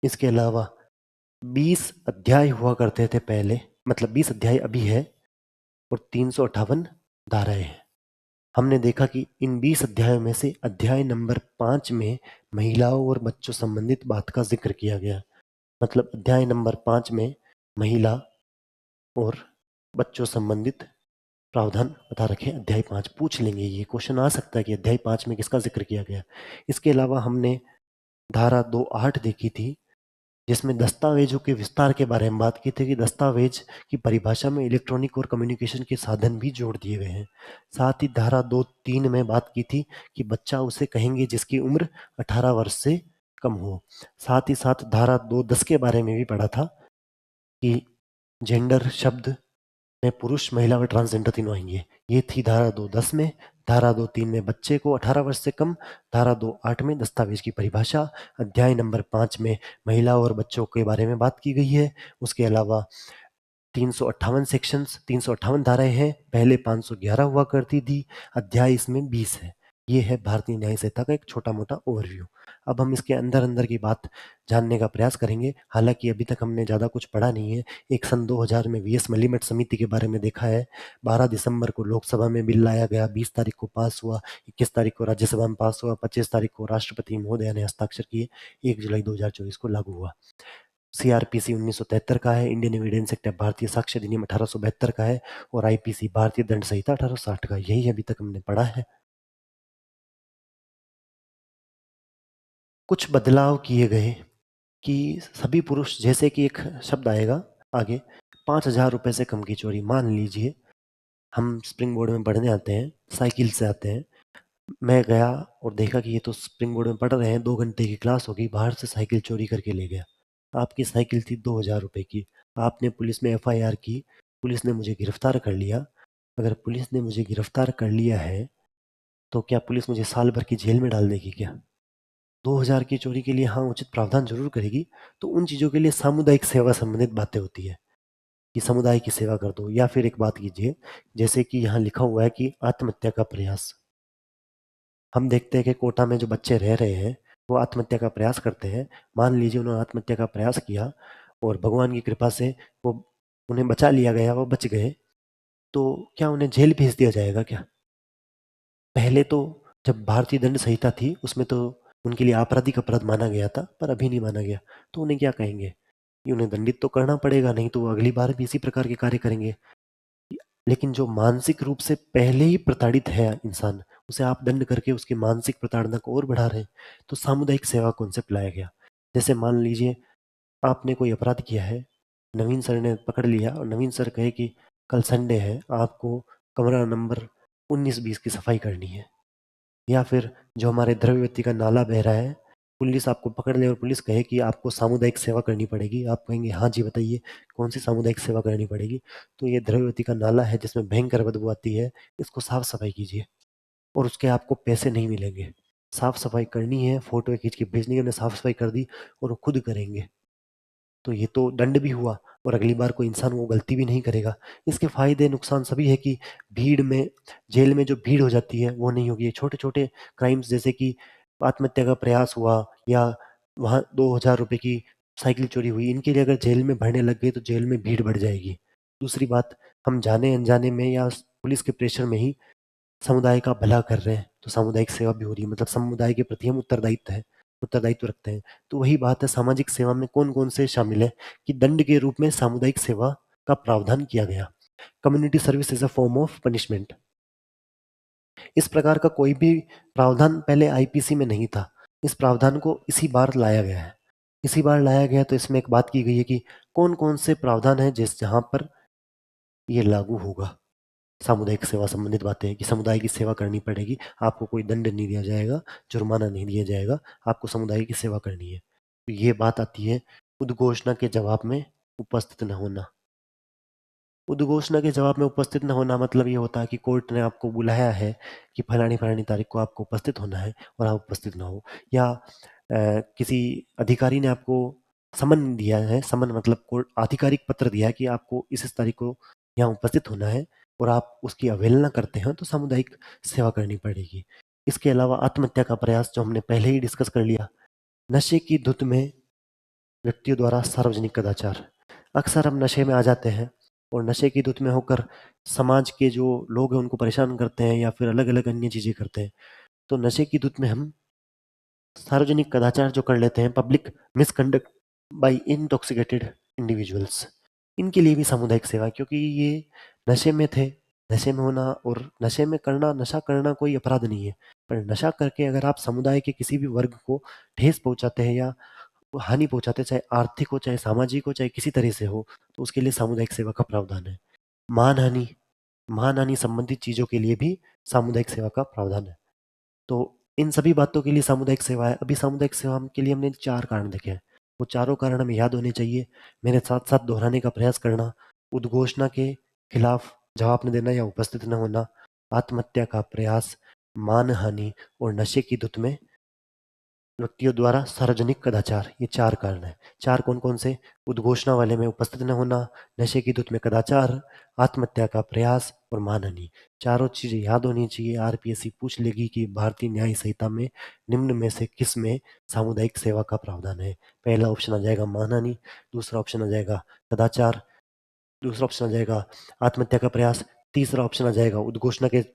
इसके अलावा 20 अध्याय हुआ करते थे पहले, मतलब 20 अध्याय अभी है और 358 धाराएं हैं। हमने देखा कि इन 20 अध्यायों में से अध्याय नंबर 5 में महिलाओं और बच्चों संबंधित बात का जिक्र किया गया। मतलब अध्याय नंबर 5 में महिला और बच्चों संबंधित प्रावधान बता रखे। अध्याय 5 पूछ लेंगे, ये क्वेश्चन आ सकता है कि अध्याय 5 में किसका जिक्र किया गया। इसके अलावा हमने धारा 2(8) देखी थी, जिसमें दस्तावेजों के विस्तार के बारे में बात की थी कि दस्तावेज की परिभाषा में इलेक्ट्रॉनिक और कम्युनिकेशन के साधन भी जोड़ दिए गए हैं। साथ ही धारा 2(3) में बात की थी कि बच्चा उसे कहेंगे जिसकी उम्र 18 वर्ष से कम हो। साथ ही साथ धारा 2(10) के बारे में भी पढ़ा था कि जेंडर शब्द में पुरुष, महिला और ट्रांसजेंडर तीनों आएंगे। ये थी धारा 2(10) में। धारा 2(3) में बच्चे को 18 वर्ष से कम। धारा 2(8) में दस्तावेज की परिभाषा। अध्याय नंबर 5 में महिला और बच्चों के बारे में बात की गई है। उसके अलावा 358 धाराएं हैं, पहले 511 हुआ करती थी, अध्याय इसमें 20 है। ये है भारतीय न्याय संहिता का एक छोटा मोटा ओवरव्यू। अब हम इसके अंदर अंदर की बात जानने का प्रयास करेंगे। हालांकि अभी तक हमने ज़्यादा कुछ पढ़ा नहीं है। एक सन 2000 में वीएस मलीमठ समिति के बारे में देखा है। 12 दिसंबर को लोकसभा में बिल लाया गया, 20 तारीख को पास हुआ, 21 तारीख को राज्यसभा में पास हुआ, 25 तारीख को राष्ट्रपति महोदय ने हस्ताक्षर किए, 1 जुलाई 2024 को लागू हुआ। सीआरपीसी 1973 का है, इंडियन एविडेंस एक्ट भारतीय साक्ष्य अधिनियम 1872 का है, और आईपीसी भारतीय दंड संहिता 1860 का। यही अभी तक हमने पढ़ा है। कुछ बदलाव किए गए कि सभी पुरुष, जैसे कि एक शब्द आएगा आगे, 5,000 रुपए से कम की चोरी। मान लीजिए हम स्प्रिंग बोर्ड में पढ़ने आते हैं, साइकिल से आते हैं, मैं गया और देखा कि ये तो स्प्रिंग बोर्ड में पढ़ रहे हैं, 2 घंटे की क्लास होगी, बाहर से साइकिल चोरी करके ले गया। आपकी साइकिल थी 2,000 रुपए की। आपने पुलिस में एफआईआर की, पुलिस ने मुझे गिरफ्तार कर लिया। अगर पुलिस ने मुझे गिरफ्तार कर लिया है तो क्या पुलिस मुझे साल भर की जेल में डाल देगी क्या? 2,000 की चोरी के लिए हाँ उचित प्रावधान जरूर करेगी। तो उन चीज़ों के लिए सामुदायिक सेवा संबंधित बातें होती है कि समुदाय की सेवा कर दो। या फिर एक बात कीजिए, जैसे कि यहाँ लिखा हुआ है कि आत्महत्या का प्रयास। हम देखते हैं कि कोटा में जो बच्चे रह रहे हैं वो आत्महत्या का प्रयास करते हैं। मान लीजिए उन्होंने आत्महत्या का प्रयास किया और भगवान की कृपा से वो उन्हें बचा लिया गया, वो बच गए, तो क्या उन्हें जेल भेज दिया जाएगा क्या? पहले तो जब भारतीय दंड संहिता थी उसमें तो उनके लिए आपराधिक अपराध माना गया था, पर अभी नहीं माना गया। तो उन्हें क्या कहेंगे? कि उन्हें दंडित तो करना पड़ेगा, नहीं तो वो अगली बार भी इसी प्रकार के कार्य करेंगे। लेकिन जो मानसिक रूप से पहले ही प्रताड़ित है इंसान, उसे आप दंड करके उसकी मानसिक प्रताड़ना को और बढ़ा रहे हैं। तो सामुदायिक सेवा कॉन्सेप्ट लाया गया। जैसे मान लीजिए आपने कोई अपराध किया है, नवीन सर ने पकड़ लिया और नवीन सर कहे कि कल संडे है, आपको कमरा नंबर 19-20 की सफाई करनी है। या फिर जो हमारे द्रव्यवती का नाला बह रहा है, पुलिस आपको पकड़ ले और पुलिस कहे कि आपको सामुदायिक सेवा करनी पड़ेगी। आप कहेंगे हाँ जी बताइए कौन सी सामुदायिक सेवा करनी पड़ेगी? तो ये द्रव्यवती का नाला है जिसमें भयंकर बदबू आती है, इसको साफ सफाई कीजिए और उसके आपको पैसे नहीं मिलेंगे। साफ सफाई करनी है, फोटो खींच के भेजनी है, उन्हें साफ सफाई कर दी और वो खुद करेंगे, तो ये तो दंड भी हुआ और अगली बार कोई इंसान वो गलती भी नहीं करेगा। इसके फायदे नुकसान सभी है कि भीड़ में, जेल में जो भीड़ हो जाती है वो नहीं होगी। ये छोटे छोटे क्राइम्स जैसे कि आत्महत्या का प्रयास हुआ या वहाँ 2,000 रुपए की साइकिल चोरी हुई, इनके लिए अगर जेल में भरने लग गए तो जेल में भीड़ बढ़ जाएगी। दूसरी बात, हम जाने अनजाने में या पुलिस के प्रेशर में ही समुदाय का भला कर रहे हैं, तो सामुदायिक सेवा भी हो रही है। मतलब समुदाय के प्रति हम उत्तरदायित्व रखते हैं। तो वही बात है, सामाजिक सेवा में कौन कौन से शामिल है कि दंड के रूप में सामुदायिक सेवा का प्रावधान किया गया। Community service is a form of punishment. इस प्रकार का कोई भी प्रावधान पहले आईपीसी में नहीं था। इस प्रावधान को इसी बार लाया गया है। इसी बार लाया गया तो इसमें एक बात की गई है कि कौन-कौन से प्रावधान हैं जिस जहाँ पर ये लागू होगा। सामुदायिक सेवा संबंधित बातें हैं कि समुदाय की सेवा करनी पड़ेगी, आपको कोई दंड नहीं दिया जाएगा, जुर्माना नहीं दिया जाएगा, आपको समुदाय की सेवा करनी है। तो ये बात आती है उद्घोषणा के जवाब में उपस्थित न होना। उद्घोषणा के जवाब में उपस्थित न होना मतलब ये होता है कि कोर्ट ने आपको बुलाया है कि फलानी-फलानी तारीख को आपको उपस्थित होना है और आप उपस्थित ना हो, या किसी अधिकारी ने आपको समन दिया है, समन मतलब कोर्ट आधिकारिक पत्र दिया है कि आपको इस तारीख को यहाँ उपस्थित होना है और आप उसकी अवहेलना करते हैं तो सामुदायिक सेवा करनी पड़ेगी। इसके अलावा आत्महत्या का प्रयास जो हमने पहले ही डिस्कस कर लिया। नशे की धुत में व्यक्तियों द्वारा सार्वजनिक कदाचार। अक्सर हम नशे में आ जाते हैं और नशे की धुत में होकर समाज के जो लोग हैं उनको परेशान करते हैं या फिर अलग-अलग अन्य चीज़ें करते हैं। तो नशे की धुत में हम सार्वजनिक कदाचार जो कर लेते हैं, public misconduct by intoxicated individuals, इनके लिए भी सामुदायिक सेवा, क्योंकि ये नशे में थे। नशे में होना और नशे में करना, नशा करना कोई अपराध नहीं है, पर नशा करके अगर आप समुदाय के किसी भी वर्ग को ठेस पहुंचाते हैं या हानि पहुंचाते हैं, चाहे आर्थिक हो, चाहे सामाजिक हो, चाहे किसी तरह से हो, तो उसके लिए सामुदायिक सेवा का प्रावधान है। मानहानि, मानहानि संबंधित चीजों के लिए भी सामुदायिक सेवा का प्रावधान है। तो इन सभी बातों के लिए सामुदायिक सेवा है। अभी सामुदायिक सेवा के लिए हमने 4 कारण देखे हैं। वो चारों कारण हमें याद होने चाहिए। मेरे साथ-साथ दोहराने का प्रयास करना, उद्घोषणा के खिलाफ जवाब न देना या उपस्थित न होना, आत्महत्या का प्रयास, मानहानि और नशे की धुत में व्यक्तियों द्वारा सार्वजनिक कदाचार, ये 4 कारण हैं। 4 कौन-कौन से? उद्घोषणा वाले में उपस्थित न होना, नशे की धुत में कदाचार, आत्महत्या का प्रयास और मानहानि। चारों चीज़ें याद होनी चाहिए। आरपीएससी पूछ लेगी कि भारतीय न्याय संहिता में निम्न में से किस में सामुदायिक सेवा का प्रावधान है? पहला ऑप्शन आ जाएगा मानहानि, दूसरा ऑप्शन आ जाएगा कदाचार, दूसरा ऑप्शन आ जाएगा आत्महत्या का प्रयास, तीसरा ऑप्शन आ जाएगा उद्घोषणा के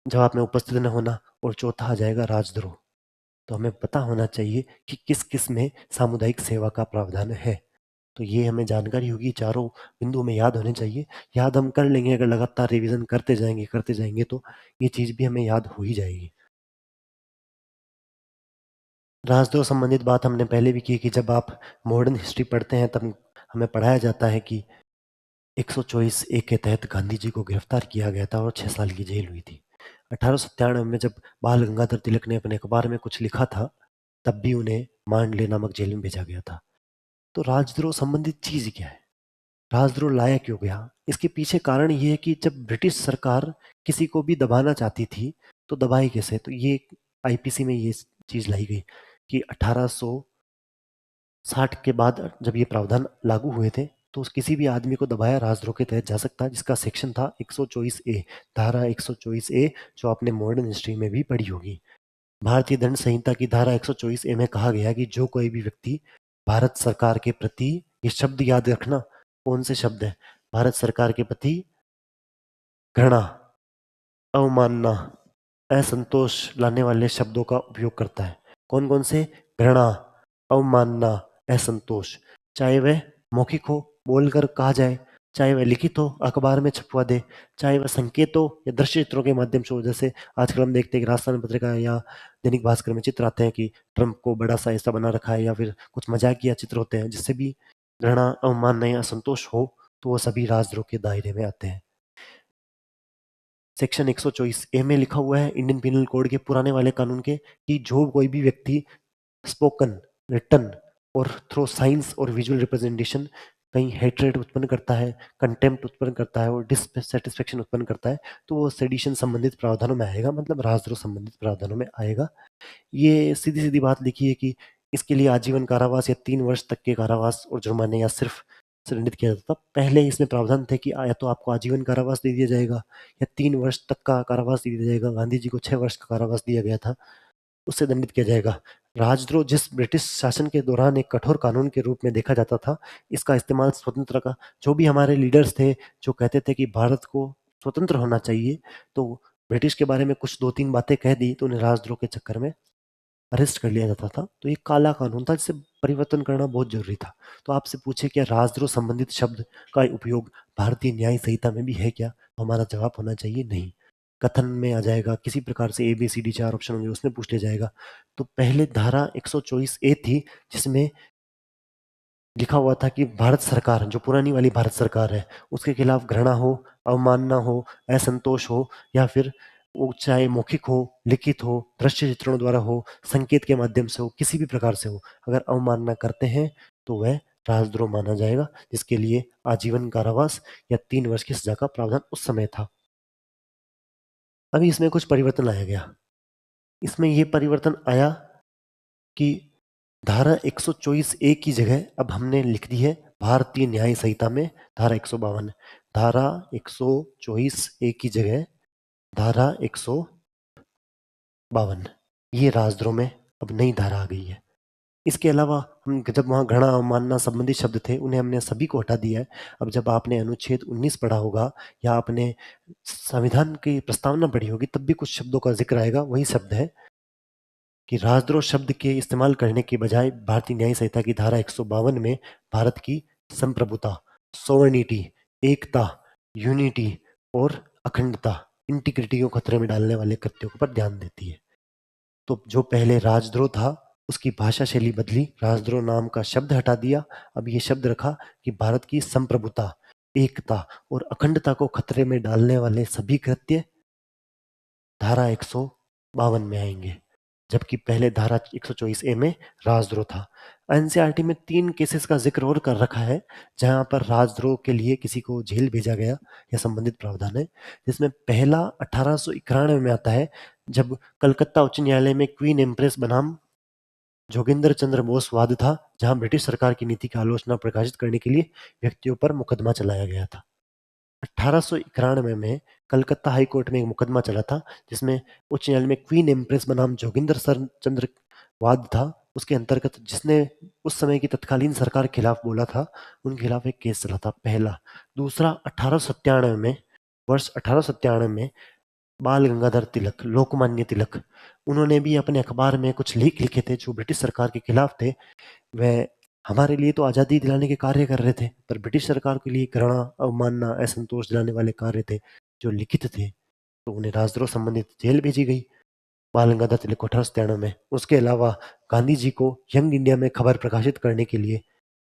जवाब में उपस्थित न होना और चौथा आ जाएगा राजद्रोह। तो हमें पता होना चाहिए कि किस-किस में सामुदायिक सेवा का प्रावधान है। तो ये हमें जानकारी होगी, चारों बिंदु हमें याद होने चाहिए। याद हम कर लेंगे, अगर लगातार रिवीजन करते जाएँगे तो ये चीज़ भी हमें याद हो ही जाएगी। राजद्रोह संबंधित बात हमने पहले भी की कि जब आप मॉडर्न हिस्ट्री पढ़ते हैं तब हमें पढ़ाया जाता है कि 124 ए के तहत गांधी जी को गिरफ्तार किया गया था और 6 साल की जेल हुई थी। 1897 में जब बाल गंगाधर तिलक ने अपने अखबार में कुछ लिखा था, तब भी उन्हें मांडले नामक जेल में भेजा गया था। तो राजद्रोह संबंधित चीज़ क्या है? राजद्रोह लाया क्यों गया? इसके पीछे कारण ये है कि जब ब्रिटिश सरकार किसी को भी दबाना चाहती थी, तो दबाई कैसे? तो ये आईपीसी में ये चीज़ लाई गई कि 1860 के बाद जब ये प्रावधान लागू हुए थे, तो उस किसी भी आदमी को दबाया राजद्रोह के तहत जा सकता है, जिसका सेक्शन था 124 ए, धारा 124 ए, जो आपने मॉडर्न हिस्ट्री में भी पढ़ी होगी। भारतीय दंड संहिता की धारा 124 ए में कहा गया कि जो कोई भी व्यक्ति भारत सरकार के प्रति, ये शब्द याद रखना, कौन से शब्द हैं? भारत सरकार के प्रति घृणा, अवमानना, असंतोष लाने वाले शब्दों का उपयोग करता है। कौन-कौन से? घृणा, अवमानना, असंतोष। चाहे वह मौखिक हो, बोलकर कहा जाए, चाहे वह लिखित हो, अखबार में छपवा दे, चाहे वह संकेत हो या दृश्य चित्रों के माध्यम से हो। जैसे आजकल हम देखते हैं कि राजस्थान पत्रिका या दैनिक भास्कर में चित्र आते हैं कि ट्रंप को बड़ा सा ऐसा बना रखा है, या फिर कुछ मजाकिया चित्र होते हैं जिससे भी घृणा, अवमानना या असंतोष हो, तो वो सभी राजद्रोह के दायरे में आते हैं। सेक्शन 124 ए में लिखा हुआ है इंडियन पिनल कोड के पुराने वाले कानून के, कि जो कोई भी व्यक्ति स्पोकन, रिटन और थ्रू साइंस और विजुअल रिप्रेजेंटेशन कहीं हेट्रेड उत्पन्न करता है, कंटेम्प्ट उत्पन्न करता है और डिससेटिस्फेक्शन उत्पन्न करता है, तो वो सेडिशन संबंधित प्रावधानों में आएगा, मतलब राजद्रोह संबंधित प्रावधानों में आएगा। ये सीधी-सीधी बात लिखी है कि इसके लिए आजीवन कारावास या 3 वर्ष तक के कारावास और जुर्माने या सिर्फ से दंडित किया जाता था। पहले इसमें प्रावधान थे कि या तो आपको आजीवन कारावास दे दिया जाएगा या 3 वर्ष तक का कारावास दे दिया जाएगा। गांधी जी को 6 वर्ष का कारावास दिया गया था, उससे दंडित किया जाएगा। राजद्रोह जिस ब्रिटिश शासन के दौरान एक कठोर कानून के रूप में देखा जाता था, इसका इस्तेमाल स्वतंत्रता का, जो भी हमारे लीडर्स थे, जो कहते थे कि भारत को स्वतंत्र होना चाहिए, तो ब्रिटिश के बारे में कुछ 2-3 बातें कह दी, तो उन्हें राजद्रोह के चक्कर में अरेस्ट कर लिया जाता था। तो ये काला कानून था जिसे परिवर्तन करना बहुत ज़रूरी था। तो आपसे पूछे क्या राजद्रोह संबंधित शब्द का उपयोग भारतीय न्याय संहिता में भी है क्या? तो हमारा जवाब होना चाहिए नहीं। कथन में आ जाएगा, किसी प्रकार से ABCD 4 ऑप्शन होंगे उसमें पूछ लिया जाएगा। तो पहले धारा 124A थी, जिसमें लिखा हुआ था कि भारत सरकार, जो पुरानी वाली भारत सरकार है, उसके खिलाफ घृणा हो, अवमानना हो, असंतोष हो, या फिर वो चाहे मौखिक हो, लिखित हो, दृश्य चित्रणों द्वारा हो, संकेत के माध्यम से हो, किसी भी प्रकार से हो, अगर अवमानना करते हैं तो वह राजद्रोह माना जाएगा, जिसके लिए आजीवन कारावास या 3 वर्ष की सजा का प्रावधान उस समय था। अभी इसमें कुछ परिवर्तन लाया गया। इसमें यह परिवर्तन आया कि धारा 124A की जगह अब हमने लिख दी है भारतीय न्याय संहिता में धारा 152। धारा 124A की जगह धारा 152, ये राजद्रोह में अब नई धारा आ गई है। इसके अलावा हम जब वहाँ घृणा अवमानना संबंधी शब्द थे, उन्हें हमने सभी को हटा दिया है। अब जब आपने अनुच्छेद 19 पढ़ा होगा या आपने संविधान की प्रस्तावना पढ़ी होगी, तब भी कुछ शब्दों का जिक्र आएगा। वही शब्द है कि राजद्रोह शब्द के इस्तेमाल करने के बजाय भारतीय न्याय संहिता की धारा 152 में भारत की संप्रभुता, सोवर्निटी, एकता, यूनिटी और अखंडता, इंटीग्रिटी को खतरे में डालने वाले कृत्यों पर ध्यान देती है। तो जो पहले राजद्रोह था, उसकी भाषा शैली बदली, राजद्रोह नाम का शब्द हटा दिया। अब ये शब्द रखा कि भारत की संप्रभुता, एकता और अखंडता को खतरे में डालने वाले सभी कृत्य धारा 152 में आएंगे, जबकि पहले धारा 124A में राजद्रोह था। एनसीईआरटी में 3 केसेस का जिक्र और कर रखा है जहां पर राजद्रोह के लिए किसी को जेल भेजा गया या संबंधित प्रावधान है, जिसमें पहला 1891 में आता है, जब कलकत्ता उच्च न्यायालय में क्वीन एम्प्रेस बनाम जोगिंदर चंद्र बोस वाद था, जहां ब्रिटिश सरकार की नीति की आलोचना प्रकाशित करने के लिए व्यक्तियों पर मुकदमा चलाया गया था। 1891 में कलकत्ता हाई कोर्ट में एक मुकदमा चला था, जिसमें उच्च न्यायालय में क्वीन एम्प्रेस बनाम जोगिंदर चंद्र वाद था। उसके अंतर्गत जिसने उस समय की तत्कालीन सरकार के खिलाफ बोला था, उनके खिलाफ एक केस चला था, पहला। दूसरा, 1897 में, वर्ष 1897 में बाल गंगाधर तिलक, लोकमान्य तिलक, उन्होंने भी अपने अखबार में कुछ लेख लिखे थे जो ब्रिटिश सरकार के खिलाफ थे। वह हमारे लिए तो आज़ादी दिलाने के कार्य कर रहे थे, पर ब्रिटिश सरकार के लिए घृणा, अवमानना, असंतोष दिलाने वाले कार्य थे जो लिखित थे। तो उन्हें राजद्रोह संबंधित जेल भेजी गई बाल गंगाधर तिलक को 1897 में। उसके अलावा गांधी जी को यंग इंडिया में खबर प्रकाशित करने के लिए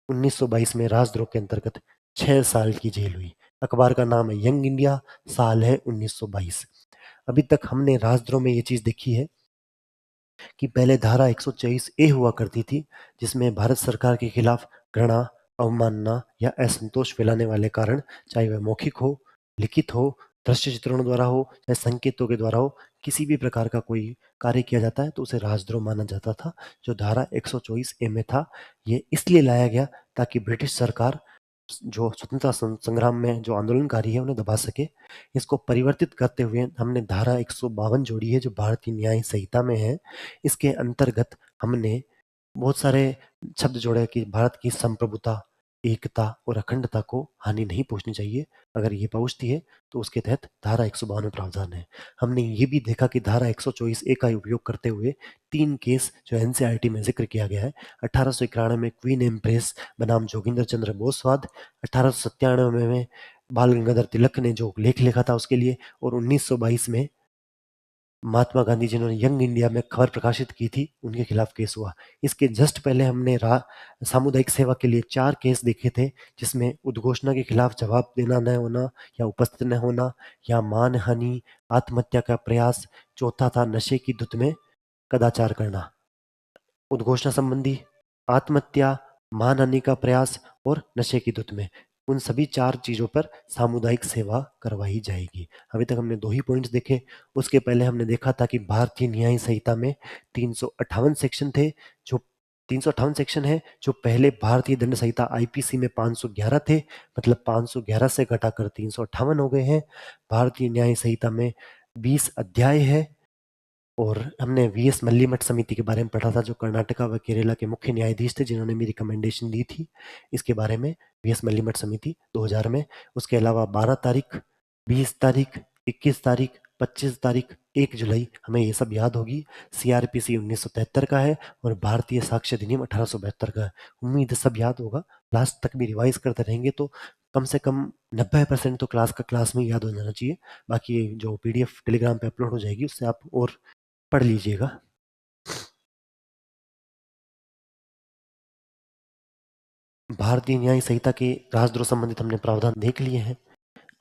1922 में राजद्रोह के अंतर्गत 6 साल की जेल हुई। अखबार का नाम है यंग इंडिया, साल है 1922। अभी तक हमने राजद्रोह में ये चीज देखी है कि पहले धारा 124A हुआ करती थी, जिसमें भारत सरकार के खिलाफ घृणा, अवमानना या असंतोष फैलाने वाले कारण, चाहे वह मौखिक हो, लिखित हो, दृश्य चित्रणों द्वारा हो, चाहे संकेतों के द्वारा हो, किसी भी प्रकार का कोई कार्य किया जाता है तो उसे राजद्रोह माना जाता था, जो धारा 124A में था। ये इसलिए लाया गया ताकि ब्रिटिश सरकार जो स्वतंत्रता संग्राम में जो आंदोलनकारी है उन्हें दबा सके। इसको परिवर्तित करते हुए हमने धारा 152 जोड़ी है, जो भारतीय न्याय संहिता में है। इसके अंतर्गत हमने बहुत सारे शब्द जोड़े कि भारत की संप्रभुता, एकता और अखंडता को हानि नहीं पहुंचनी चाहिए। अगर ये पहुंचती है तो उसके तहत धारा 152 में प्रावधान है। हमने ये भी देखा कि धारा 124A का उपयोग करते हुए 3 केस जो एनसीईआरटी में जिक्र किया गया है, 1891 में क्वीन एम्प्रेस बनाम जोगिंदर चंद्र बोस वाद, 1897 में बाल गंगाधर तिलक ने जो लेख लिखा था उसके लिए, और 1922 में महात्मा गांधी जिन्होंने यंग इंडिया में खबर प्रकाशित की थी, उनके खिलाफ केस हुआ। इसके जस्ट पहले हमने सामुदायिक सेवा के लिए 4 केस देखे थे, जिसमें उद्घोषणा के खिलाफ जवाब देना न होना या उपस्थित न होना, या मानहानि, आत्महत्या का प्रयास। चौथा था नशे की धुत में कदाचार करना। उद्घोषणा संबंधी, आत्महत्या, मानहानि का प्रयास और नशे की धुत में, उन सभी 4 चीजों पर सामुदायिक सेवा करवाई जाएगी। अभी तक हमने 2 ही पॉइंट्स देखे। उसके पहले हमने देखा था कि भारतीय न्याय संहिता में 358 सेक्शन थे, जो 358 सेक्शन है, जो पहले भारतीय दंड संहिता आईपीसी में 511 थे, मतलब 511 से घटाकर 358 हो गए हैं। भारतीय न्याय संहिता में 20 अध्याय है, और हमने वीएस मल्लीमठ समिति के बारे में पढ़ा था, जो कर्नाटका व केरला के मुख्य न्यायाधीश थे, जिन्होंने मेरी रिकमेंडेशन दी थी इसके बारे में, वीएस मल्लीमठ समिति 2000 में। उसके अलावा 12 तारीख, 20 तारीख, 21 तारीख, 25 तारीख, 1 जुलाई, हमें ये सब याद होगी। सीआरपीसी 1973 का है और भारतीय साक्ष्य अधिनियम 1872 का है। उम्मीद है सब याद होगा। लास्ट तक भी रिवाइज करते रहेंगे तो कम से कम 90% तो क्लास का क्लास में याद हो जाना चाहिए। बाकी जो पीडीएफ टेलीग्राम पे अपलोड हो जाएगी उससे आप और पढ़ लीजिएगा। भारतीय न्याय संहिता के राजद्रोह संबंधित हमने प्रावधान देख लिए हैं।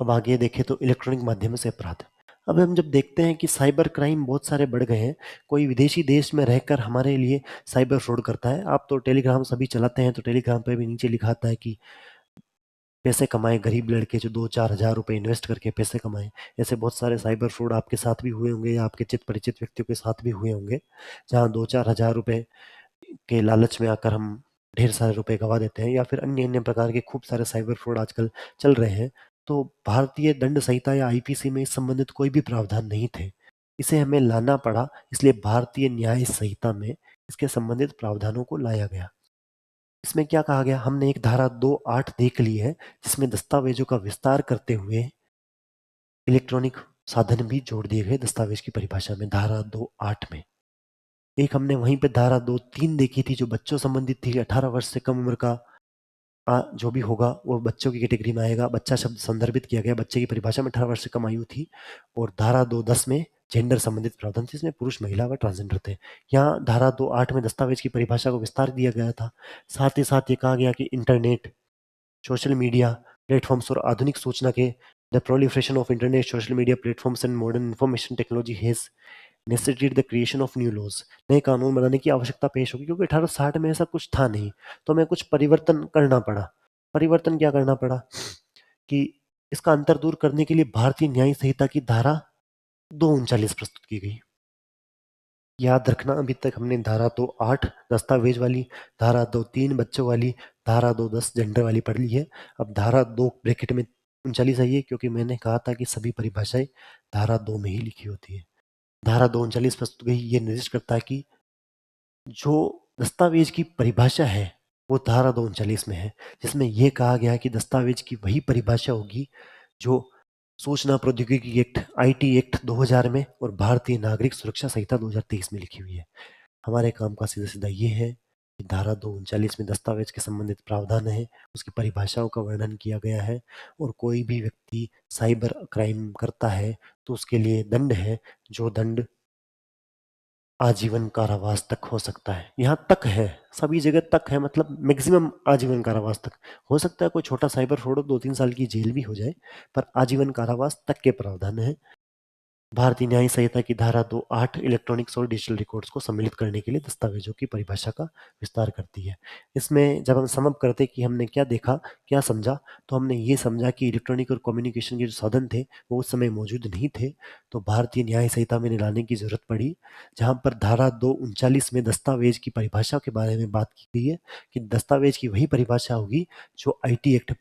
अब आगे देखें तो इलेक्ट्रॉनिक माध्यम से अपराध। अब हम जब देखते हैं कि साइबर क्राइम बहुत सारे बढ़ गए हैं, कोई विदेशी देश में रहकर हमारे लिए साइबर फ्रॉड करता है। आप तो टेलीग्राम सभी चलाते हैं, तो टेलीग्राम पे भी नीचे लिखा आता है कि पैसे कमाए गरीब लड़के जो 2-4 हज़ार रुपए इन्वेस्ट करके पैसे कमाए। ऐसे बहुत सारे साइबर फ्रॉड आपके साथ भी हुए होंगे या आपके चित परिचित व्यक्तियों के साथ भी हुए होंगे, जहाँ 2-4 हज़ार रुपए के लालच में आकर हम ढेर सारे रुपए गवा देते हैं, या फिर अन्य अन्य प्रकार के खूब सारे साइबर फ्रॉड आजकल चल रहे हैं। तो भारतीय दंड संहिता या आईपीसी में इस संबंधित कोई भी प्रावधान नहीं थे। इसे हमें लाना पड़ा, इसलिए भारतीय न्याय संहिता में इसके संबंधित प्रावधानों को लाया गया। इसमें क्या कहा गया, हमने एक धारा 2(8) देख ली है, जिसमें दस्तावेजों का विस्तार करते हुए इलेक्ट्रॉनिक साधन भी जोड़ दिए गए दस्तावेज की परिभाषा में, धारा 2(8) में। एक हमने वहीं पे धारा 2(3) देखी थी, जो बच्चों संबंधित थी। 18 वर्ष से कम उम्र का जो भी होगा वो बच्चों की कैटेगरी में आएगा। बच्चा शब्द संदर्भित किया गया, बच्चे की परिभाषा में 18 वर्ष से कम आयु थी। और धारा 2(10) में जेंडर संबंधित प्रावधान, जिसमें पुरुष, महिला व ट्रांसजेंडर थे। यहाँ धारा 2(8) में दस्तावेज की परिभाषा को विस्तार दिया गया था। साथ ही साथ ये कहा गया कि इंटरनेट, सोशल मीडिया प्लेटफॉर्म्स और आधुनिक सूचना के the proliferation of internet, social media platforms and modern information technology has necessitated the creation of new laws. नए कानून बनाने की आवश्यकता पेश होगी, क्योंकि 1860 में ऐसा कुछ था नहीं, तो हमें कुछ परिवर्तन करना पड़ा। परिवर्तन क्या करना पड़ा कि इसका अंतर दूर करने के लिए भारतीय न्याय संहिता की धारा 239 प्रस्तुत की गई। याद रखना, अभी तक हमने धारा 2(8) दस्तावेज वाली, धारा 2(3) बच्चों वाली, धारा 2(10) जेंडर वाली पढ़ ली है। अब धारा 2 ब्रैकेट में 39 आई है, क्योंकि मैंने कहा था कि सभी परिभाषाएं धारा 2 में ही लिखी होती है। धारा 239 प्रस्तुत गई, ये निर्दिष्ट करता है कि जो दस्तावेज की परिभाषा है वो धारा 239 में है, जिसमें यह कहा गया है कि दस्तावेज की वही परिभाषा होगी जो सूचना प्रौद्योगिकी एक्ट, आईटी एक्ट 2000 में और भारतीय नागरिक सुरक्षा संहिता 2023 में लिखी हुई है। हमारे काम का सीधा सीधा ये है कि धारा 239 में दस्तावेज के संबंधित प्रावधान है, उसकी परिभाषाओं का वर्णन किया गया है, और कोई भी व्यक्ति साइबर क्राइम करता है तो उसके लिए दंड है, जो दंड आजीवन कारावास तक हो सकता है। यहाँ तक है, सभी जगह तक है, मतलब मैक्सिमम आजीवन कारावास तक हो सकता है। कोई छोटा साइबर फ्रॉड हो 2-3 साल की जेल भी हो जाए, पर आजीवन कारावास तक के प्रावधान है। भारतीय न्याय संहिता की धारा 2(8) इलेक्ट्रॉनिक्स और डिजिटल रिकॉर्ड्स को सम्मिलित करने के लिए दस्तावेजों की परिभाषा का विस्तार करती है। इसमें जब हम समअप करते कि हमने क्या देखा, क्या समझा, तो हमने ये समझा कि इलेक्ट्रॉनिक और कम्युनिकेशन के जो साधन थे वो उस समय मौजूद नहीं थे, तो भारतीय न्याय संहिता में लाने की जरूरत पड़ी, जहाँ पर धारा 239 में दस्तावेज की परिभाषा के बारे में बात की गई है कि दस्तावेज की वही परिभाषा होगी जो IT act,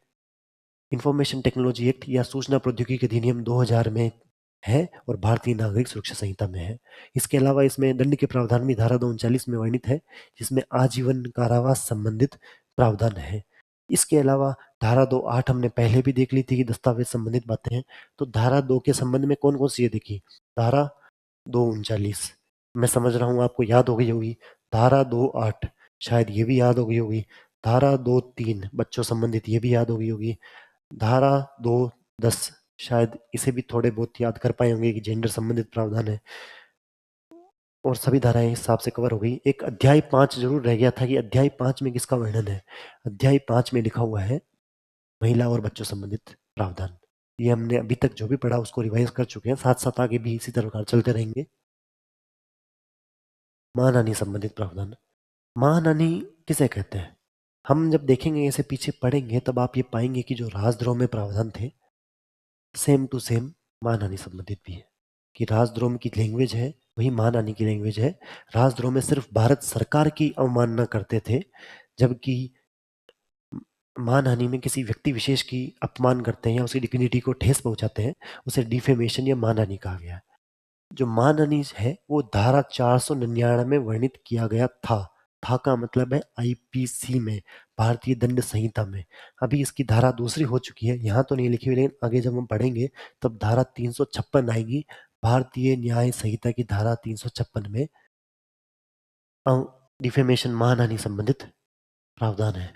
information technology act या सूचना प्रौद्योगिकी अधिनियम 2000 में है और भारतीय नागरिक सुरक्षा संहिता में है। इसके अलावा इसमें दंड के प्रावधान भी धारा 239 में वर्णित है, जिसमें आजीवन कारावास संबंधित प्रावधान है। इसके अलावा धारा 2(8) हमने पहले भी देख ली थी कि दस्तावेज संबंधित बातें हैं, तो धारा 2 के संबंध में कौन कौन सी है देखी। धारा 239 मैं समझ रहा हूँ आपको याद हो गई होगी। धारा 2(8) शायद ये भी याद हो गई होगी। धारा 2(3) बच्चों संबंधित ये भी याद हो गई होगी। धारा 2(10) शायद इसे भी थोड़े बहुत याद कर पाए होंगे कि जेंडर संबंधित प्रावधान है, और सभी धाराएं इस हिसाब से कवर हो गई। एक अध्याय 5 जरूर रह गया था कि अध्याय 5 में किसका वर्णन है। अध्याय 5 में लिखा हुआ है महिला और बच्चों संबंधित प्रावधान। ये हमने अभी तक जो भी पढ़ा उसको रिवाइज कर चुके हैं, साथ साथ आगे भी इसी तरह चलते रहेंगे। मानहानि संबंधित प्रावधान। मानहानि किसे कहते हैं, हम जब देखेंगे इसे पीछे पढ़ेंगे तब आप ये पाएंगे कि जो राजद्रोह में प्रावधान थे सेम टू सेम मानहानि संबंधित भी है, कि राजद्रोह की लैंग्वेज है वही मानहानि की लैंग्वेज है। राजद्रोह में सिर्फ भारत सरकार की अवमानना करते थे, जबकि मानहानि में किसी व्यक्ति विशेष की अपमान करते हैं या उसकी डिग्निटी को ठेस पहुंचाते हैं, उसे डिफेमेशन या मानहानि कहा गया है। जो मानहानि है वो धारा 499 में वर्णित किया गया था का मतलब है आईपीसी में, भारतीय दंड संहिता में। अभी इसकी धारा दूसरी हो चुकी है, यहाँ तो नहीं लिखी हुई, लेकिन आगे जब हम पढ़ेंगे तब धारा 356 आएगी। भारतीय न्याय संहिता की धारा 356 में डिफेमेशन, मानहानि संबंधित प्रावधान है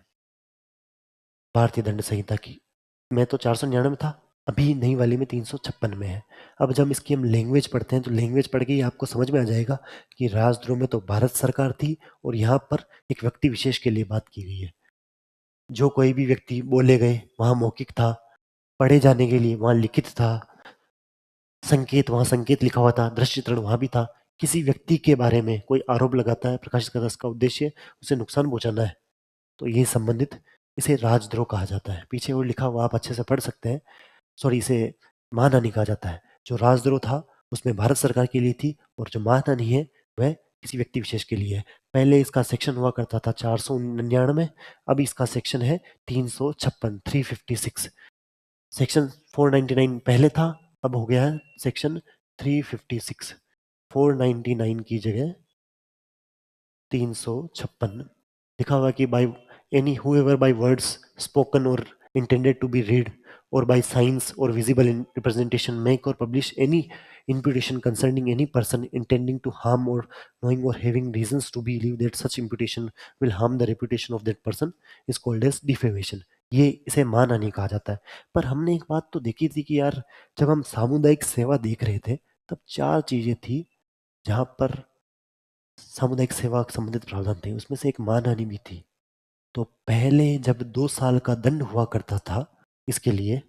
भारतीय दंड संहिता की। में तो 499 था, अभी नई वाली में 356 में है। अब जब इसकी हम लैंग्वेज पढ़ते हैं तो लैंग्वेज पढ़ के ही आपको समझ में आ जाएगा कि राजद्रोह में तो भारत सरकार थी और यहाँ पर एक व्यक्ति विशेष के लिए बात की गई है। जो कोई भी व्यक्ति बोले गए वहां मौखिक था, पढ़े जाने के लिए वहां लिखित था, संकेत वहां संकेत लिखा हुआ था, दृश्य चित्रण वहां भी था। किसी व्यक्ति के बारे में कोई आरोप लगाता है, प्रकाशित करता है, इसका उद्देश्य उसे नुकसान पहुंचाना है, तो ये संबंधित इसे राजद्रोह कहा जाता है। पीछे वो लिखा हुआ आप अच्छे से पढ़ सकते हैं। सॉरी, इसे मानहानि कहा जाता है। जो राजद्रोह था उसमें भारत सरकार के लिए थी और जो मानहानि है वह किसी व्यक्ति विशेष के लिए है। पहले इसका सेक्शन हुआ करता था 499, अब इसका सेक्शन है 356, 356। सेक्शन 499 पहले था, अब हो गया है सेक्शन 356। 499 की जगह 356 लिखा हुआ कि by any whoever by words spoken or intended to be read or by signs or visible in representation make or publish any imputation concerning any person intending to harm or knowing or having reasons to believe that such imputation will harm the reputation of that person is called as defamation। ये इसे मानहानि कहा जाता है। पर हमने एक बात तो देखी थी कि यार जब हम सामुदायिक सेवा देख रहे थे तब चार चीजें थी जहां पर सामुदायिक सेवा के संबंधित प्रावधान थे, उसमें से एक मानहानि भी थी। तो पहले जब 2 साल का दंड हुआ करता था इसके लिए,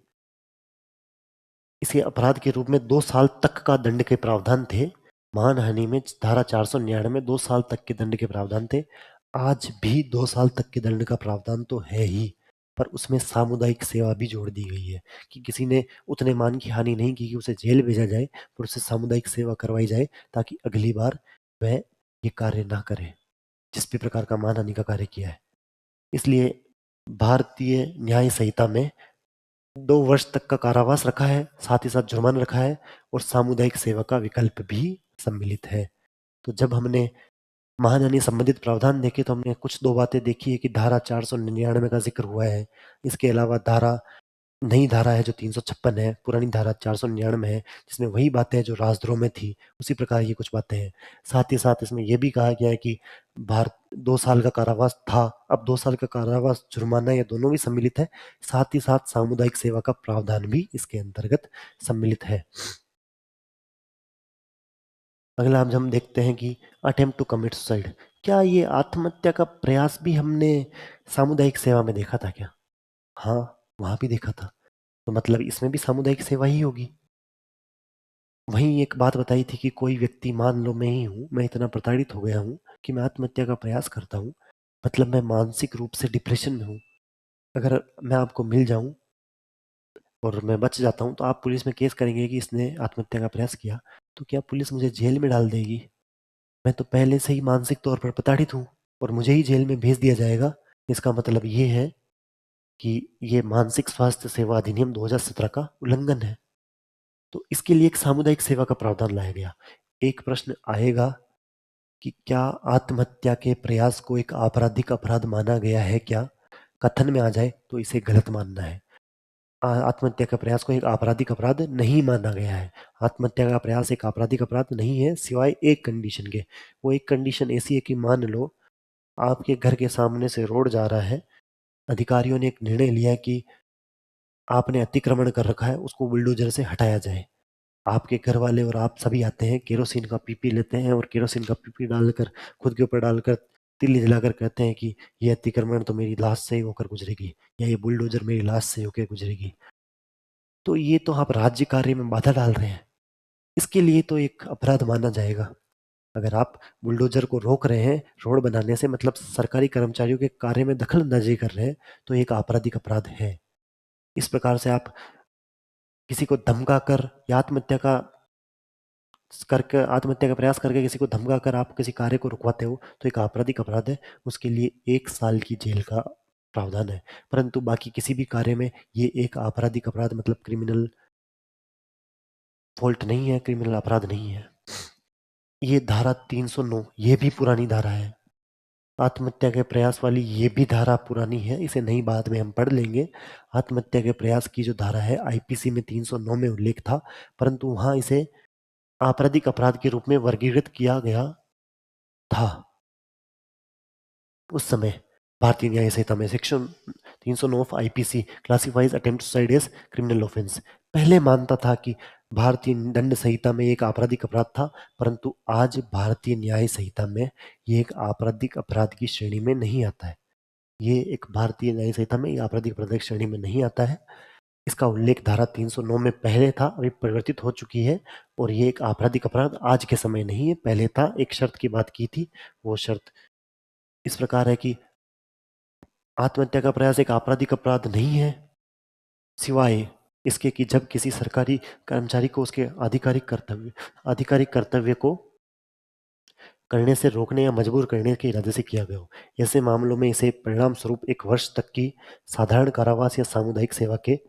इसे अपराध के रूप में 2 साल तक का दंड के प्रावधान थे। मानहानि में धारा 499 2 साल तक के दंड के प्रावधान थे। आज भी 2 साल तक के दंड का प्रावधान तो है ही, पर उसमें सामुदायिक सेवा भी जोड़ दी गई है कि किसी ने उतने मान की हानि नहीं की कि उसे जेल भेजा जाए, पर उसे सामुदायिक सेवा करवाई जाए ताकि अगली बार वह ये कार्य ना करे जिस भी प्रकार का मानहानि का कार्य किया है। इसलिए भारतीय न्याय संहिता में 2 वर्ष तक का कारावास रखा है, साथ ही साथ जुर्माना रखा है और सामुदायिक सेवा का विकल्प भी सम्मिलित है। तो जब हमने महान संबंधित प्रावधान देखे तो हमने कुछ दो बातें देखी है कि धारा 499 का जिक्र हुआ है। इसके अलावा धारा नई धारा है जो 356 है, पुरानी धारा 499 है जिसमें वही बातें हैं जो राजद्रोह में थी, उसी प्रकार की कुछ बातें हैं। साथ ही साथ इसमें यह भी कहा गया है कि भारत 2 साल का कारावास था, अब 2 साल का कारावास जुर्माना ये दोनों भी सम्मिलित है। साथ ही साथ सामुदायिक सेवा का प्रावधान भी इसके अंतर्गत सम्मिलित है। अगला हम देखते हैं कि अटेम्प्ट टू कमिट सुसाइड, क्या ये आत्महत्या का प्रयास भी हमने सामुदायिक सेवा में देखा था क्या? हाँ, वहां भी देखा था। तो मतलब इसमें भी सामुदायिक सेवा ही होगी। वहीं एक बात बताई थी कि कोई व्यक्ति, मान लो मैं ही हूँ, मैं इतना प्रताड़ित हो गया हूँ कि मैं आत्महत्या का प्रयास करता हूँ, मतलब मैं मानसिक रूप से डिप्रेशन में हूँ। अगर मैं आपको मिल जाऊं और मैं बच जाता हूं तो आप पुलिस में केस करेंगे कि इसने आत्महत्या का प्रयास किया, तो क्या पुलिस मुझे जेल में डाल देगी? मैं तो पहले से ही मानसिक तौर पर प्रताड़ित हूँ और मुझे ही जेल में भेज दिया जाएगा। इसका मतलब ये है कि ये मानसिक स्वास्थ्य सेवा अधिनियम 2017 का उल्लंघन है। तो इसके लिए एक सामुदायिक सेवा का प्रावधान लाया गया। एक प्रश्न आएगा कि क्या आत्महत्या के प्रयास को एक आपराधिक अपराध माना गया है क्या? कथन में आ जाए तो इसे गलत मानना है। आत्महत्या का प्रयास को एक आपराधिक अपराध नहीं माना गया है। आत्महत्या का प्रयास एक आपराधिक अपराध नहीं है सिवाय एक कंडीशन के। वो एक कंडीशन ऐसी है कि मान लो आपके घर के सामने से रोड जा रहा है, अधिकारियों ने एक निर्णय लिया कि आपने अतिक्रमण कर रखा है, उसको बुलडोजर से हटाया जाए। आपके घर वाले और आप सभी आते हैं, केरोसिन का पीपी लेते हैं और केरोसिन का पीपी डालकर खुद के ऊपर डालकर तिल्ली जलाकर कहते हैं कि ये अतिक्रमण तो मेरी लाश से ही होकर गुजरेगी या ये बुलडोजर मेरी लाश से होकर गुजरेगी। तो ये तो आप राज्य कार्य में बाधा डाल रहे हैं, इसके लिए तो एक अपराध माना जाएगा। अगर आप बुलडोजर को रोक रहे हैं रोड बनाने से, मतलब सरकारी कर्मचारियों के कार्य में दखल अंदाजी कर रहे हैं, तो एक आपराधिक अपराध है। इस प्रकार से आप किसी को धमका कर या आत्महत्या का प्रयास करके किसी को धमका कर आप किसी कार्य को रुकवाते हो तो एक आपराधिक अपराध है। उसके लिए 1 साल की जेल का प्रावधान है। परंतु बाकी किसी भी कार्य में ये एक आपराधिक अपराध, मतलब क्रिमिनल फॉल्ट नहीं है, क्रिमिनल अपराध नहीं है। ये धारा 309 ये भी पुरानी धारा है। आत्महत्या के प्रयास वाली ये भी धारा पुरानी है, इसे नई बाद में हम पढ़ लेंगे। आत्महत्या के प्रयास की जो धारा है आईपीसी में 309 में उल्लेख था, परंतु वहां इसे आपराधिक अपराध के रूप में वर्गीकृत किया गया था उस समय। भारतीय न्याय संहिता में section 309 of IPC classifies attempt suicide as criminal offence. पहले मानता था कि भारतीय दंड संहिता में एक आपराधिक अपराध था, परंतु आज भारतीय न्याय संहिता में ये एक आपराधिक अपराध की श्रेणी में नहीं आता है। ये एक भारतीय न्याय संहिता में आपराधिक अपराध की श्रेणी में नहीं आता है। इसका उल्लेख धारा 309 में पहले था, अभी परिवर्तित हो चुकी है, और ये एक आपराधिक अपराध आज के समय नहीं है, पहले था। एक शर्त की बात की थी, वो शर्त इस प्रकार है कि आत्महत्या का प्रयास एक आपराधिक अपराध नहीं है, सिवाय इसके कि जब किसी सरकारी कर्मचारी को उसके आधिकारिक कर्तव्य को करने से रोकने या मजबूर करने के इरादे से किया गया हो। ऐसे मामलों में इसे परिणाम स्वरूप 1 वर्ष तक की साधारण कारावास या सामुदायिक सेवा के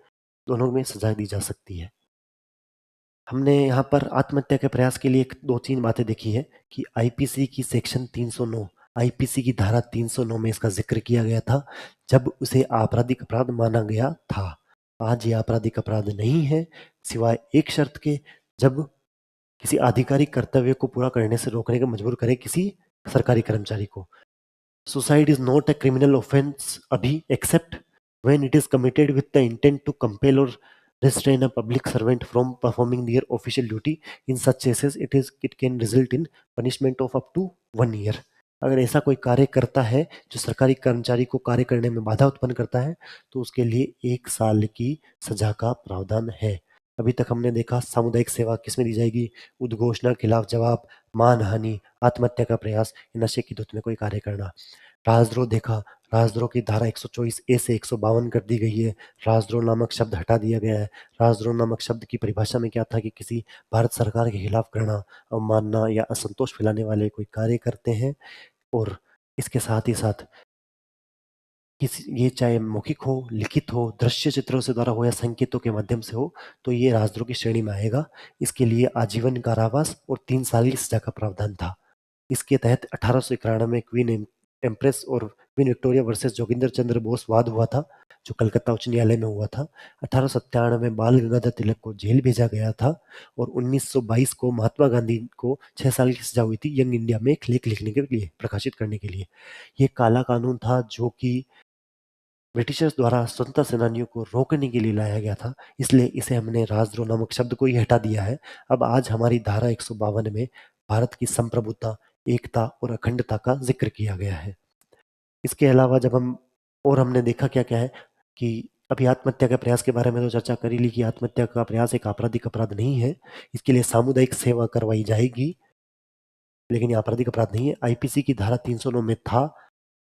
दोनों में सजा दी जा सकती है। हमने यहाँ पर आत्महत्या के प्रयास के लिए दो तीन बातें देखी है कि आईपीसी की सेक्शन 309, आईपीसी की धारा 309 में इसका जिक्र किया गया था जब उसे आपराधिक अपराध माना गया था। आज ये आपराधिक अपराध नहीं है, सिवाय एक शर्त के, जब किसी आधिकारिक कर्तव्य को पूरा करने से रोकने का मजबूर करे किसी सरकारी कर्मचारी को। Suicide is not a criminal offence अभी accept when it is committed with the intent to compel or restrain a public servant from performing their official duty. In such cases, it can result in punishment of up to 1 year. अगर ऐसा कोई कार्य करता है जो सरकारी कर्मचारी को कार्य करने में बाधा उत्पन्न करता है, तो उसके लिए 1 साल की सजा का प्रावधान है। अभी तक हमने देखा सामुदायिक सेवा किसमें दी जाएगी, उद्घोषणा, खिलाफ जवाब, मानहानि, आत्महत्या का प्रयास, नशे की धुत में कोई कार्य करना। राजद्रोह देखा, राजद्रोह की धारा 124 ए से 152 कर दी गई है। राजद्रोह नामक शब्द हटा दिया गया है। राजद्रोह नामक शब्द की परिभाषा में क्या था कि किसी भारत सरकार के खिलाफ करना, अवमानना या असंतोष फैलाने वाले कोई कार्य करते हैं, और इसके साथ ही साथ ये चाहे मौखिक हो, लिखित हो, दृश्य चित्रों से द्वारा हो या संकेतों के माध्यम से हो, तो ये राजद्रोह की श्रेणी में आएगा। इसके लिए आजीवन कारावास और 3 साल की सजा का प्रावधान था। इसके तहत 1891 में क्वीन एम्प्रेस और queen Victoria versus Joginder Chandra Bose वाद हुआ था, जो कलकत्ता उच्च न्यायालय में हुआ था। 1897 में बाल गंगाधर तिलक को जेल भेजा गया था, और 1922 को महात्मा गांधी को 6 साल की सजा हुई थी यंग इंडिया में एक लेख लिखने के लिए, प्रकाशित करने के लिए। ये काला कानून था जो कि ब्रिटिशर्स द्वारा स्वतंत्रता सेनानियों को रोकने के लिए लाया गया था, इसलिए इसे हमने राजद्रोह नामक शब्द को ही हटा दिया है। अब आज हमारी धारा 152 में भारत की संप्रभुता, एकता और अखंडता का जिक्र किया गया है। इसके अलावा जब हम और हमने देखा क्या क्या है कि अभी आत्महत्या के प्रयास के बारे में तो चर्चा कर ही ली कि आत्महत्या का प्रयास एक आपराधिक अपराध नहीं है, इसके लिए सामुदायिक सेवा करवाई जाएगी, लेकिन ये आपराधिक अपराध नहीं है। आईपीसी की धारा 309 में था,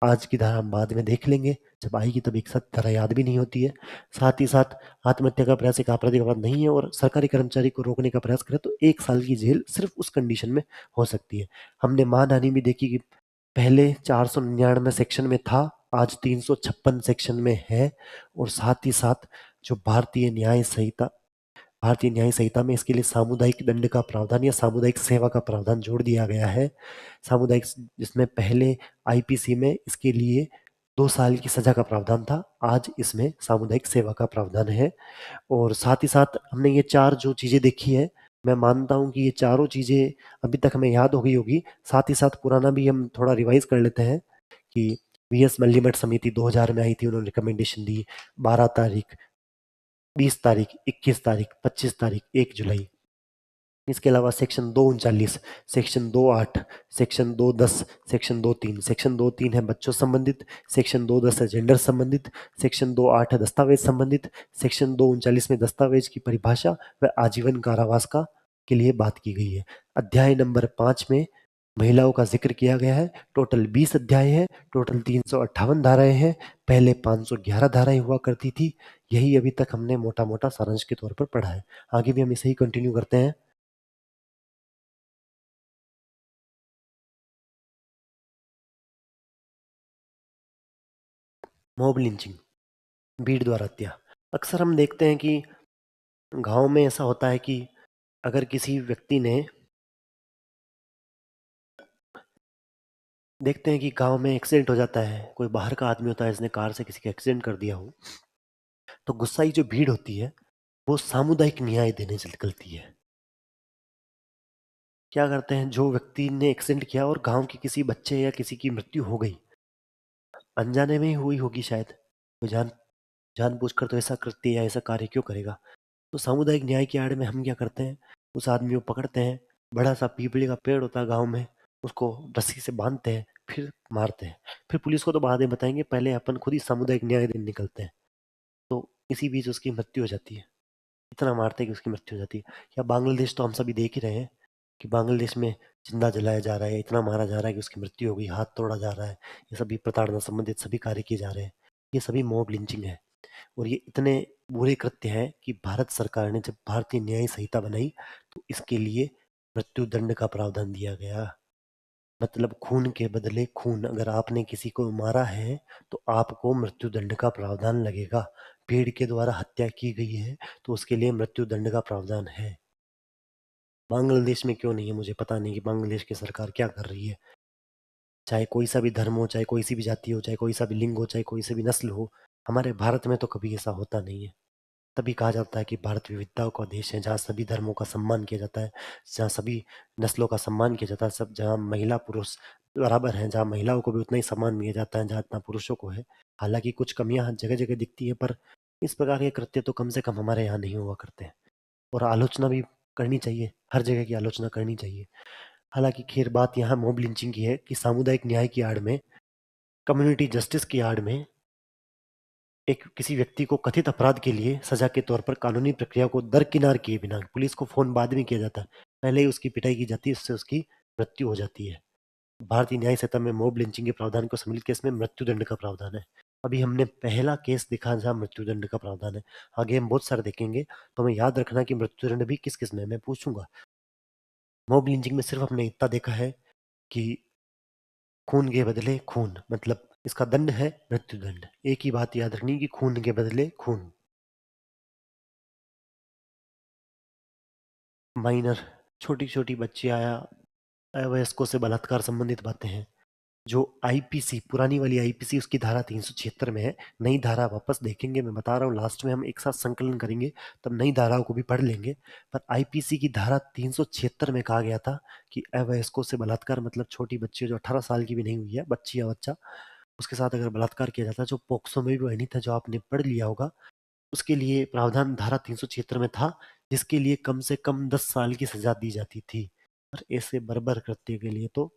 आज की धारा हम बाद में देख लेंगे, जब आएगी तब एक साथ धारा याद भी नहीं होती है। साथ ही साथ आत्महत्या का प्रयास एक आपराधिक अपराध नहीं है, और सरकारी कर्मचारी को रोकने का प्रयास करे तो 1 साल की जेल सिर्फ उस कंडीशन में हो सकती है। हमने मानहानि भी देखी कि पहले 499 सेक्शन में था, आज 356 सेक्शन में है, और साथ ही साथ जो भारतीय न्याय संहिता में इसके लिए सामुदायिक दंड का प्रावधान या सामुदायिक सेवा का प्रावधान जोड़ दिया गया है। सामुदायिक, जिसमें पहले आईपीसी में इसके लिए 2 साल की सजा का प्रावधान था, आज इसमें सामुदायिक सेवा का प्रावधान है। और साथ ही साथ हमने ये चार जो चीजें देखी है, मैं मानता हूँ कि ये चारों चीजें अभी तक हमें याद हो गई होगी। साथ ही साथ पुराना भी हम थोड़ा रिवाइज कर लेते हैं कि वीएस मल्लीमठ समिति 2000 में आई थी, उन्होंने रिकमेंडेशन दी 12 तारीख, 20 तारीख, 21 तारीख, 25 तारीख, 1 जुलाई। इसके अलावा section 239, section 28, section 210, section 23, section 23 है बच्चों संबंधित, सेक्शन 210 है जेंडर संबंधित, सेक्शन 28 है दस्तावेज संबंधित, सेक्शन 239 में दस्तावेज की परिभाषा व आजीवन कारावास का के लिए बात की गई है। अध्याय नंबर 5 में महिलाओं का जिक्र किया गया है। टोटल 20 अध्याय है, टोटल 358 धाराएं हैं, पहले 511 धाराएं हुआ करती थी। यही अभी तक हमने मोटा मोटा सारांश के तौर पर पढ़ा है। आगे भी हम इसे ही कंटिन्यू करते हैं। मॉब लिंचिंग, भीड़ द्वारा हत्या। अक्सर हम देखते हैं कि गांव में ऐसा होता है कि अगर किसी व्यक्ति ने देखते हैं कि गांव में एक्सीडेंट हो जाता है, कोई बाहर का आदमी होता है जिसने कार से किसी का एक्सीडेंट कर दिया हो, तो गुस्साई जो भीड़ होती है वो सामुदायिक न्याय देने से निकलती है। क्या करते हैं, जो व्यक्ति ने एक्सीडेंट किया और गांव के किसी बच्चे या किसी की मृत्यु हो गई, अनजाने में ही हुई होगी शायद, कोई जान जानबूझकर तो ऐसा कृत्य या ऐसा कार्य क्यों करेगा? तो सामुदायिक न्याय की आड़ में हम क्या करते हैं, उस आदमी को पकड़ते हैं, बड़ा सा पीपले का पेड़ होता है गाँव में, उसको रस्सी से बांधते हैं, फिर मारते हैं। फिर पुलिस को तो बाद में बताएँगे, पहले अपन खुद ही सामुदायिक न्याय देने निकलते हैं। तो इसी बीच उसकी मृत्यु हो जाती है। इतना मारते हैं कि उसकी मृत्यु हो जाती है। या बांग्लादेश तो हम सभी देख ही रहे हैं कि बांग्लादेश में जिंदा जलाया जा रहा है, इतना मारा जा रहा है कि उसकी मृत्यु हो गई, हाथ तोड़ा जा रहा है। ये सभी प्रताड़ना संबंधित सभी कार्य किए जा रहे हैं। ये सभी मॉब लिंचिंग है। और ये इतने बुरे कृत्य हैं कि भारत सरकार ने जब भारतीय न्याय संहिता बनाई तो इसके लिए मृत्यु दंड का प्रावधान दिया गया। मतलब खून के बदले खून, अगर आपने किसी को मारा है तो आपको मृत्यु दंड का प्रावधान लगेगा। पेड़ के द्वारा हत्या की गई है तो उसके लिए मृत्यु दंड का प्रावधान है। बांग्लादेश में क्यों नहीं है मुझे पता नहीं कि बांग्लादेश की सरकार क्या कर रही है। चाहे कोई सा भी धर्म हो, चाहे कोई सी भी जाति हो, चाहे कोई सा भी लिंग हो, चाहे कोई सी भी नस्ल हो, हमारे भारत में तो कभी ऐसा होता नहीं है। तभी कहा जाता है कि भारत विविधताओं का देश है, जहाँ सभी धर्मों का सम्मान किया जाता है, जहाँ सभी नस्लों का सम्मान किया जाता है, सब जहाँ महिला पुरुष बराबर हैं, जहाँ महिलाओं को भी उतना ही सम्मान दिया जाता है जहाँ इतना पुरुषों को है। हालांकि कुछ कमियां जगह जगह दिखती है, पर इस प्रकार के कृत्य तो कम से कम हमारे यहाँ नहीं हुआ करते हैं। और आलोचना भी करनी चाहिए, हर जगह की आलोचना करनी चाहिए। हालांकि खैर बात यहाँ मॉब लिंचिंग की है कि सामुदायिक न्याय की आड़ में, कम्युनिटी जस्टिस की आड़ में एक किसी व्यक्ति को कथित अपराध के लिए सजा के तौर पर कानूनी प्रक्रिया को दरकिनार किए बिना, पुलिस को फोन बाद में किया जाता है, पहले ही उसकी पिटाई की जाती है, उससे उसकी मृत्यु हो जाती है। भारतीय न्याय संहिता में मॉब लिंचिंग के प्रावधान को सम्मिलित केस में मृत्युदंड का प्रावधान है। अभी हमने पहला केस देखा जहाँ मृत्युदंड का प्रावधान है। आगे हम बहुत सारे देखेंगे, तो हमें याद रखना कि मृत्युदंड भी किस किस में मैं पूछूंगा। मॉब लिंचिंग में सिर्फ हमने इतना देखा है कि खून के बदले खून, मतलब इसका दंड है मृत्युदंड। एक ही बात याद रखनी कि खून के बदले खून। माइनर, छोटी छोटी बच्चियां या अवयस्कों से बलात्कार संबंधित बातें हैं। जो आईपीसी, पुरानी वाली आईपीसी, उसकी धारा 376 में है। नई धारा वापस देखेंगे, मैं बता रहा हूँ, लास्ट में हम एक साथ संकलन करेंगे, तब नई धाराओं को भी पढ़ लेंगे। पर आईपीसी की धारा 376 में कहा गया था कि अवयस्कों से बलात्कार, मतलब छोटी बच्ची जो 18 साल की भी नहीं हुई है, बच्ची या बच्चा, उसके साथ अगर बलात्कार किया जाता है, जो पोक्सो में भी वर्णित है, जो आपने पढ़ लिया होगा, उसके लिए प्रावधान धारा 376 में था, जिसके लिए कम से कम 10 साल की सजा दी जाती थी। और ऐसे बर्बर कृत्य के लिए तो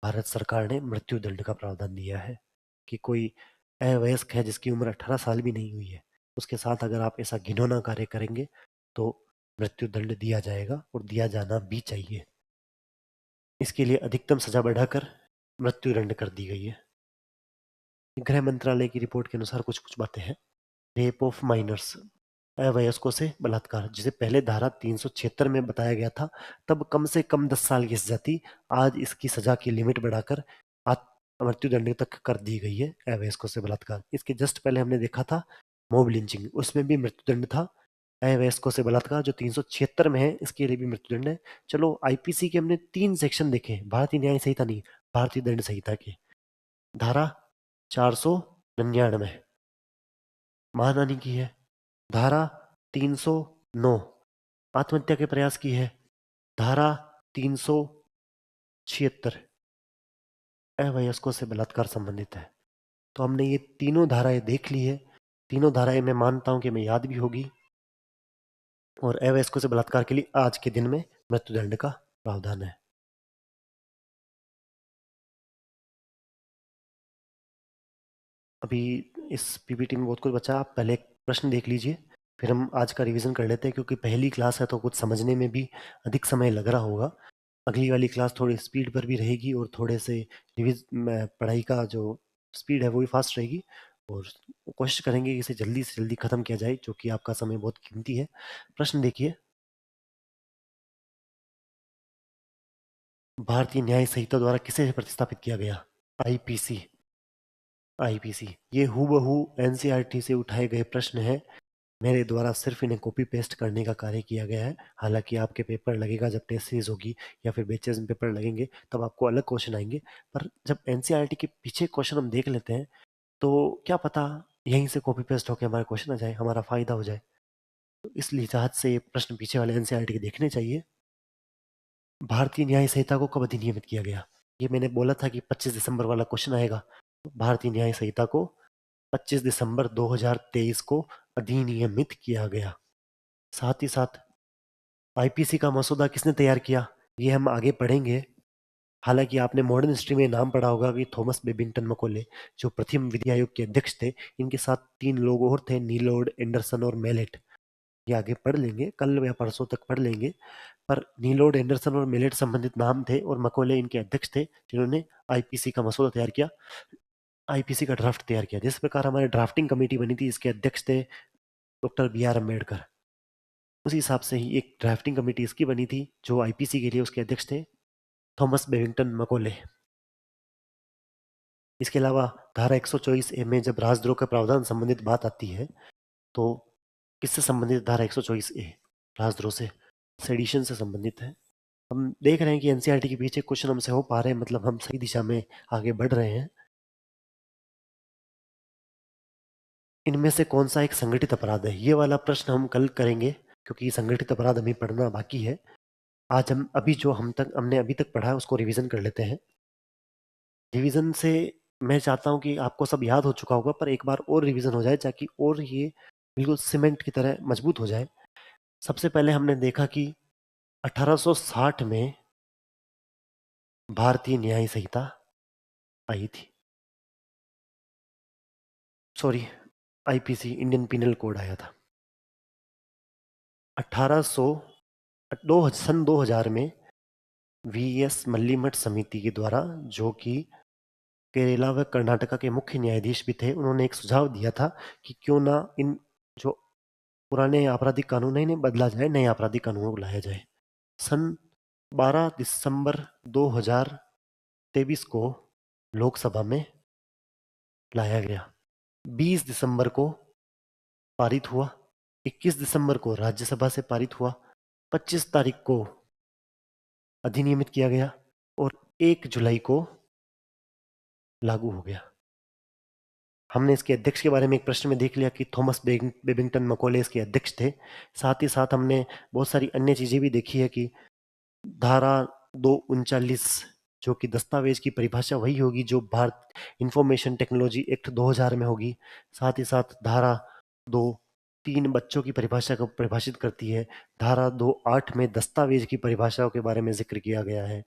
भारत सरकार ने मृत्यु दंड का प्रावधान दिया है कि कोई अवयस्क है जिसकी उम्र 18 साल भी नहीं हुई है, उसके साथ अगर आप ऐसा घिनौना कार्य करेंगे तो मृत्यु दंड दिया जाएगा, और दिया जाना भी चाहिए। इसके लिए अधिकतम सजा बढ़ाकर मृत्यु दंड कर दी गई है। गृह मंत्रालय की रिपोर्ट के अनुसार कुछ कुछ बातें हैं। रेप ऑफ माइनर्स, अवयस्कों से बलात्कार, जिसे पहले धारा 376 में बताया गया था, तब कम से कम 10 साल की सजा थी। आज इसकी सजा की लिमिट बढ़ाकर मृत्युदंड तक कर दी गई है। अवयस्कों से बलात्कार, इसके जस्ट पहले हमने देखा था मॉब लिंचिंग, उसमें भी मृत्युदंड था। अवयस्कों से बलात्कार जो 376 में है, इसके लिए भी मृत्युदंड है। चलो आईपीसी के हमने 3 सेक्शन देखे, भारतीय न्याय संहिता नहीं, भारतीय दंड संहिता के। धारा 499 मानहानि की है। धारा 309 आत्महत्या के प्रयास की है। धारा 376 अवयस्कों से बलात्कार संबंधित है। तो हमने ये तीनों धाराएं देख ली है। तीनों धाराएं मैं मानता हूं कि हमें याद भी होगी। और अवयस्कों से बलात्कार के लिए आज के दिन में मृत्युदंड का प्रावधान है। अभी इस पीपीटी में बहुत कुछ बचा, आप पहले एक प्रश्न देख लीजिए, फिर हम आज का रिवीजन कर लेते हैं, क्योंकि पहली क्लास है तो कुछ समझने में भी अधिक समय लग रहा होगा। अगली वाली क्लास थोड़ी स्पीड पर भी रहेगी, और थोड़े से पढ़ाई का जो स्पीड है वो भी फास्ट रहेगी। और कोशिश करेंगे कि इसे जल्दी से जल्दी खत्म किया जाए, जो कि आपका समय बहुत कीमती है। प्रश्न देखिए, भारतीय न्याय संहिता द्वारा किसे प्रतिस्थापित किया गया? आईपीसी। आईपीसी ये हूबहू एनसीईआरटी से उठाए गए प्रश्न है। मेरे द्वारा सिर्फ इन्हें कॉपी पेस्ट करने का कार्य किया गया है। हालांकि आपके पेपर लगेगा जब टेस्ट सीरीज होगी या फिर बैचेस में पेपर लगेंगे, तब आपको अलग क्वेश्चन आएंगे। पर जब एनसीईआरटी के पीछे क्वेश्चन हम देख लेते हैं, तो क्या पता यहीं से कॉपी पेस्ट होकर हमारा क्वेश्चन आ जाए, हमारा फायदा हो जाए। तो इस लिहाज से ये प्रश्न पीछे वाले एनसीईआरटी के देखने चाहिए। भारतीय न्याय संहिता को कब अधिनियमित किया गया? ये मैंने बोला था कि 25 दिसंबर वाला क्वेश्चन आएगा। भारतीय न्याय संहिता को 25 दिसंबर 2023 को अधिनियमित किया गया। साथ ही साथ आईपीसी का मसौदा किसने तैयार किया, ये हम आगे पढ़ेंगे। हालांकि आपने मॉडर्न हिस्ट्री में नाम पढ़ा होगा कि थॉमस बेबिंगटन मकौले, जो प्रथम विधि आयोग के अध्यक्ष थे। इनके साथ तीन लोग और थे, नीलोड, एंडरसन और मेलेट। ये आगे पढ़ लेंगे, कल या परसों तक पढ़ लेंगे। पर नीलोड, एंडरसन और मेलेट संबंधित नाम थे और मकौले इनके अध्यक्ष थे, जिन्होंने आईपीसी का मसौदा तैयार किया, आईपीसी का ड्राफ्ट तैयार किया। जिस प्रकार हमारी ड्राफ्टिंग कमेटी बनी थी, इसके अध्यक्ष थे डॉक्टर बी आर अम्बेडकर। उसी हिसाब से ही एक ड्राफ्टिंग कमेटी इसकी बनी थी, जो आईपीसी के लिए उसके अध्यक्ष थे थॉमस बेबिंगटन मकौले। इसके अलावा धारा 124 ए में जब राजद्रोह के प्रावधान संबंधित बात आती है, तो किससे संबंधित धारा 124 ए? राजद्रोह से, सेडिशन से संबंधित है। हम देख रहे हैं कि एनसीईआरटी के पीछे क्वेश्चन हमसे हो पा रहे हैं, मतलब हम सही दिशा में आगे बढ़ रहे हैं। इनमें से कौन सा एक संगठित अपराध है, ये वाला प्रश्न हम कल करेंगे, क्योंकि संगठित अपराध हमें पढ़ना बाकी है। आज हम अभी जो हमने अभी तक पढ़ा है उसको रिवीजन कर लेते हैं। रिवीजन से मैं चाहता हूँ कि आपको सब याद हो चुका होगा, पर एक बार और रिवीजन हो जाए, ताकि और ये बिल्कुल सीमेंट की तरह मजबूत हो जाए। सबसे पहले हमने देखा कि 1860 में भारतीय न्याय संहिता आई थी, sorry, IPC, Indian penal code आया था 1800 सन 2000 में। वीएस मल्लीमठ समिति के द्वारा, जो कि केरला व कर्नाटका के मुख्य न्यायाधीश भी थे, उन्होंने एक सुझाव दिया था कि क्यों ना इन जो पुराने आपराधिक कानून है इन्हें बदला जाए, नए आपराधिक कानूनों को लाया जाए। सन 12 दिसंबर 2023 को लोकसभा में लाया गया। 20 दिसंबर को पारित हुआ। 21 दिसंबर को राज्यसभा से पारित हुआ। 25 तारीख को अधिनियमित किया गया और 1 जुलाई को लागू हो गया। हमने इसके अध्यक्ष के बारे में एक प्रश्न में देख लिया कि थॉमस बेबिंगटन मकौले इसके अध्यक्ष थे। साथ ही साथ हमने बहुत सारी अन्य चीजें भी देखी है कि धारा 239, जो कि दस्तावेज की परिभाषा वही होगी जो भारत इंफॉर्मेशन टेक्नोलॉजी एक्ट 2000 में होगी। साथ ही साथ धारा 2.3 बच्चों की परिभाषा को परिभाषित करती है। धारा 2.8 में दस्तावेज की परिभाषाओं के बारे में जिक्र किया गया है।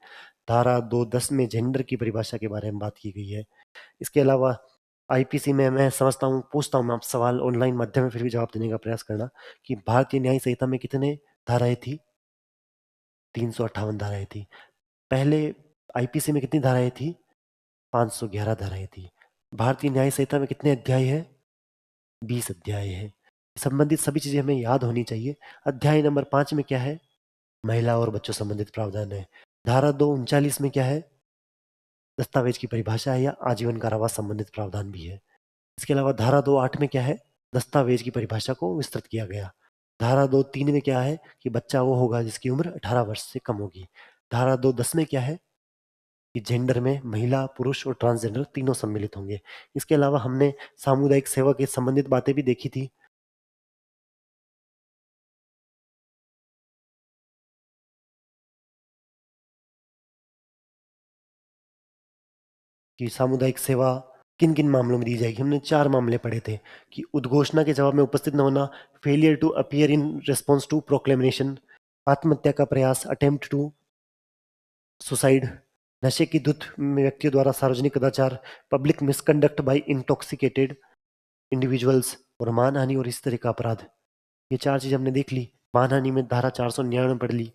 धारा 2.10 में जेंडर की परिभाषा के बारे में बात की गई है। इसके अलावा आईपीसी में मैं समझता हूँ, पूछता हूँ मैं आप सवाल ऑनलाइन माध्यम में, फिर भी जवाब देने का प्रयास करना कि भारतीय न्याय संहिता में कितने धाराएं थी? 358 धाराएं थी। पहले आईपीसी में कितनी धाराएं थी? 511 धाराएं थी। भारतीय न्याय संहिता में कितने अध्याय है? 20 अध्याय है। संबंधित सभी चीजें हमें याद होनी चाहिए। अध्याय नंबर 5 में क्या है? महिला और बच्चों संबंधित प्रावधान है। धारा 239 में क्या है? दस्तावेज की परिभाषा है या आजीवन कारावास संबंधित प्रावधान भी है। इसके अलावा धारा 2.8 में क्या है? दस्तावेज की परिभाषा को विस्तृत किया गया। धारा 2.3 में क्या है कि बच्चा वो होगा जिसकी उम्र 18 वर्ष से कम होगी। धारा 2.10 में क्या है कि जेंडर में महिला, पुरुष और ट्रांसजेंडर तीनों सम्मिलित होंगे। इसके अलावा हमने सामुदायिक सेवा के संबंधित बातें भी देखी थी कि सामुदायिक सेवा किन किन मामलों में दी जाएगी। हमने 4 मामले पढ़े थे कि उद्घोषणा के जवाब में उपस्थित न होना, failure to appear in response to proclamation, आत्महत्या का प्रयास, अटेम्प्ट टू सुसाइड, नशे की धुत में व्यक्तियों द्वारा सार्वजनिक कदाचार, public misconduct by intoxicated individuals और मानहानि और इस तरह का अपराध। ये 4 चीज हमने देख ली। मानहानि में धारा 499 पढ़ ली।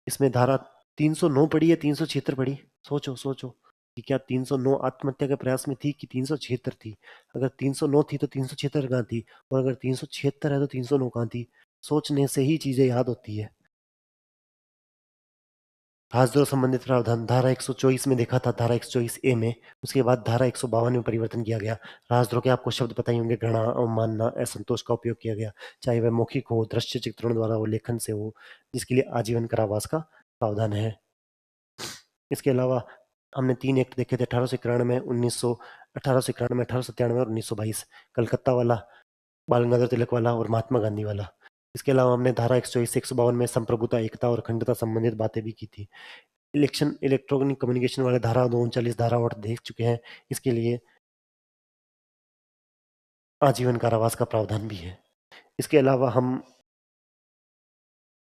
इसमें धारा 309 पढ़ी या 376 पढ़ी? सोचो सोचो कि क्या 309 आत्महत्या के प्रयास में थी कि 376 थी? अगर 309 थी तो 376 कहाँ थी? और अगर 376 है तो 309 कहाँ थी? सोचने से ही चीजें याद होती है। राजद्रोह संबंधित प्रावधान धारा 124 में देखा था, धारा 124 ए में। उसके बाद धारा 152 में परिवर्तन किया गया। राजद्रोह के आपको शब्द पता ही होंगे, घृणा, अवमानना, असंतोष का उपयोग किया गया, चाहे वह मौखिक हो, दृश्य चित्रण द्वारा हो, लेखन से हो, जिसके लिए आजीवन कारावास का प्रावधान है। इसके अलावा हमने 3 एक्ट देखे थे, 1891 1891, 1897 और 1922, कलकत्ता वाला, बाल गंगाधर तिलक वाला और महात्मा गांधी वाला। इसके अलावा हमने धारा 124 152 में संप्रभुता, एकता और अखंडता संबंधित बातें भी की थी। इलेक्ट्रॉनिक कम्युनिकेशन वाले धारा 239 धारा और देख चुके हैं। इसके लिए आजीवन कारावास का प्रावधान भी है। इसके अलावा हम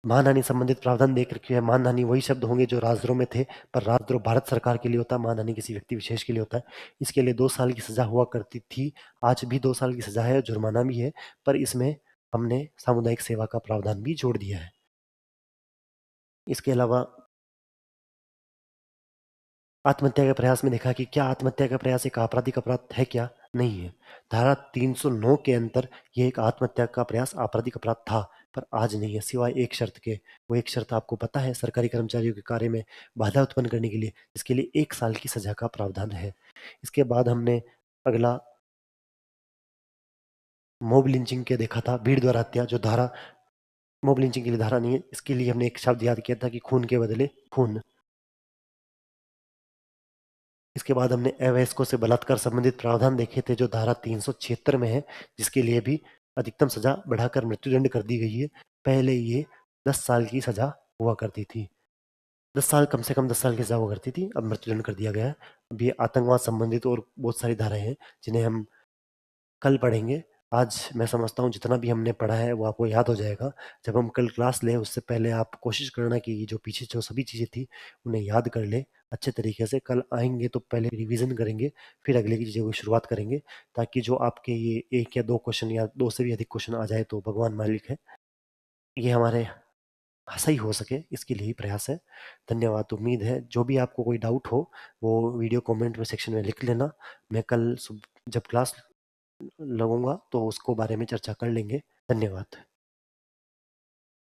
मानहानि संबंधित प्रावधान देख रखे हैं। मानहानि वही शब्द होंगे जो राजद्रोह में थे, पर राजद्रोह भारत सरकार के लिए होता है, मानहानि किसी व्यक्ति विशेष के लिए होता है। इसके लिए 2 साल की सजा हुआ करती थी, आज भी 2 साल की सजा है, जुर्माना भी है, पर इसमें हमने सामुदायिक सेवा का प्रावधान भी जोड़ दिया है। इसके अलावा आत्महत्या के प्रयास में देखा कि क्या आत्महत्या का प्रयास एक आपराधिक अपराध है क्या? नहीं है। धारा 309 के अंतर ये एक आत्महत्या का प्रयास आपराधिक अपराध था, पर आज नहीं है, सिवाय एक शर्त के। वो एक शर्त आपको पता है, सरकारी कर्मचारियों के कार्य में बाधा उत्पन्न करने के लिए, इसके लिए 1 साल की सजा का प्रावधान है। इसके बाद हमने अगला मॉब लिंचिंग के देखा था, भीड़ द्वारा हत्या, जो धारा मॉब लिंचिंग के लिए धारा नहीं है। इसके लिए हमने एक शब्द याद किया था कि खून के बदले खून। इसके बाद हमने अवयस्कों से बलात्कार संबंधित प्रावधान देखे थे, जो धारा 376 में है, जिसके लिए भी अधिकतम सजा बढ़ाकर मृत्युदंड कर दी गई है। पहले ये 10 साल की सजा हुआ करती थी, 10 साल, कम से कम 10 साल की सजा हुआ करती थी, अब मृत्युदंड कर दिया गया है। अब ये आतंकवाद संबंधित और बहुत सारी धाराएं हैं जिन्हें हम कल पढ़ेंगे। आज मैं समझता हूँ जितना भी हमने पढ़ा है वो आपको याद हो जाएगा। जब हम कल क्लास लें उससे पहले आप कोशिश करना कि जो पीछे जो सभी चीज़ें थी उन्हें याद कर ले अच्छे तरीके से। कल आएंगे तो पहले रिवीजन करेंगे, फिर अगले की चीज़ों की शुरुआत करेंगे, ताकि जो आपके ये 1 या 2 क्वेश्चन या 2 से भी अधिक क्वेश्चन आ जाए तो भगवान मालिक है, ये हमारे सही हो सके, इसके लिए ही प्रयास है। धन्यवाद। उम्मीद है जो भी आपको कोई डाउट हो वो वीडियो कमेंट में सेक्शन में लिख लेना। मैं कल जब क्लास लगूंगा तो उसको बारे में चर्चा कर लेंगे। धन्यवाद।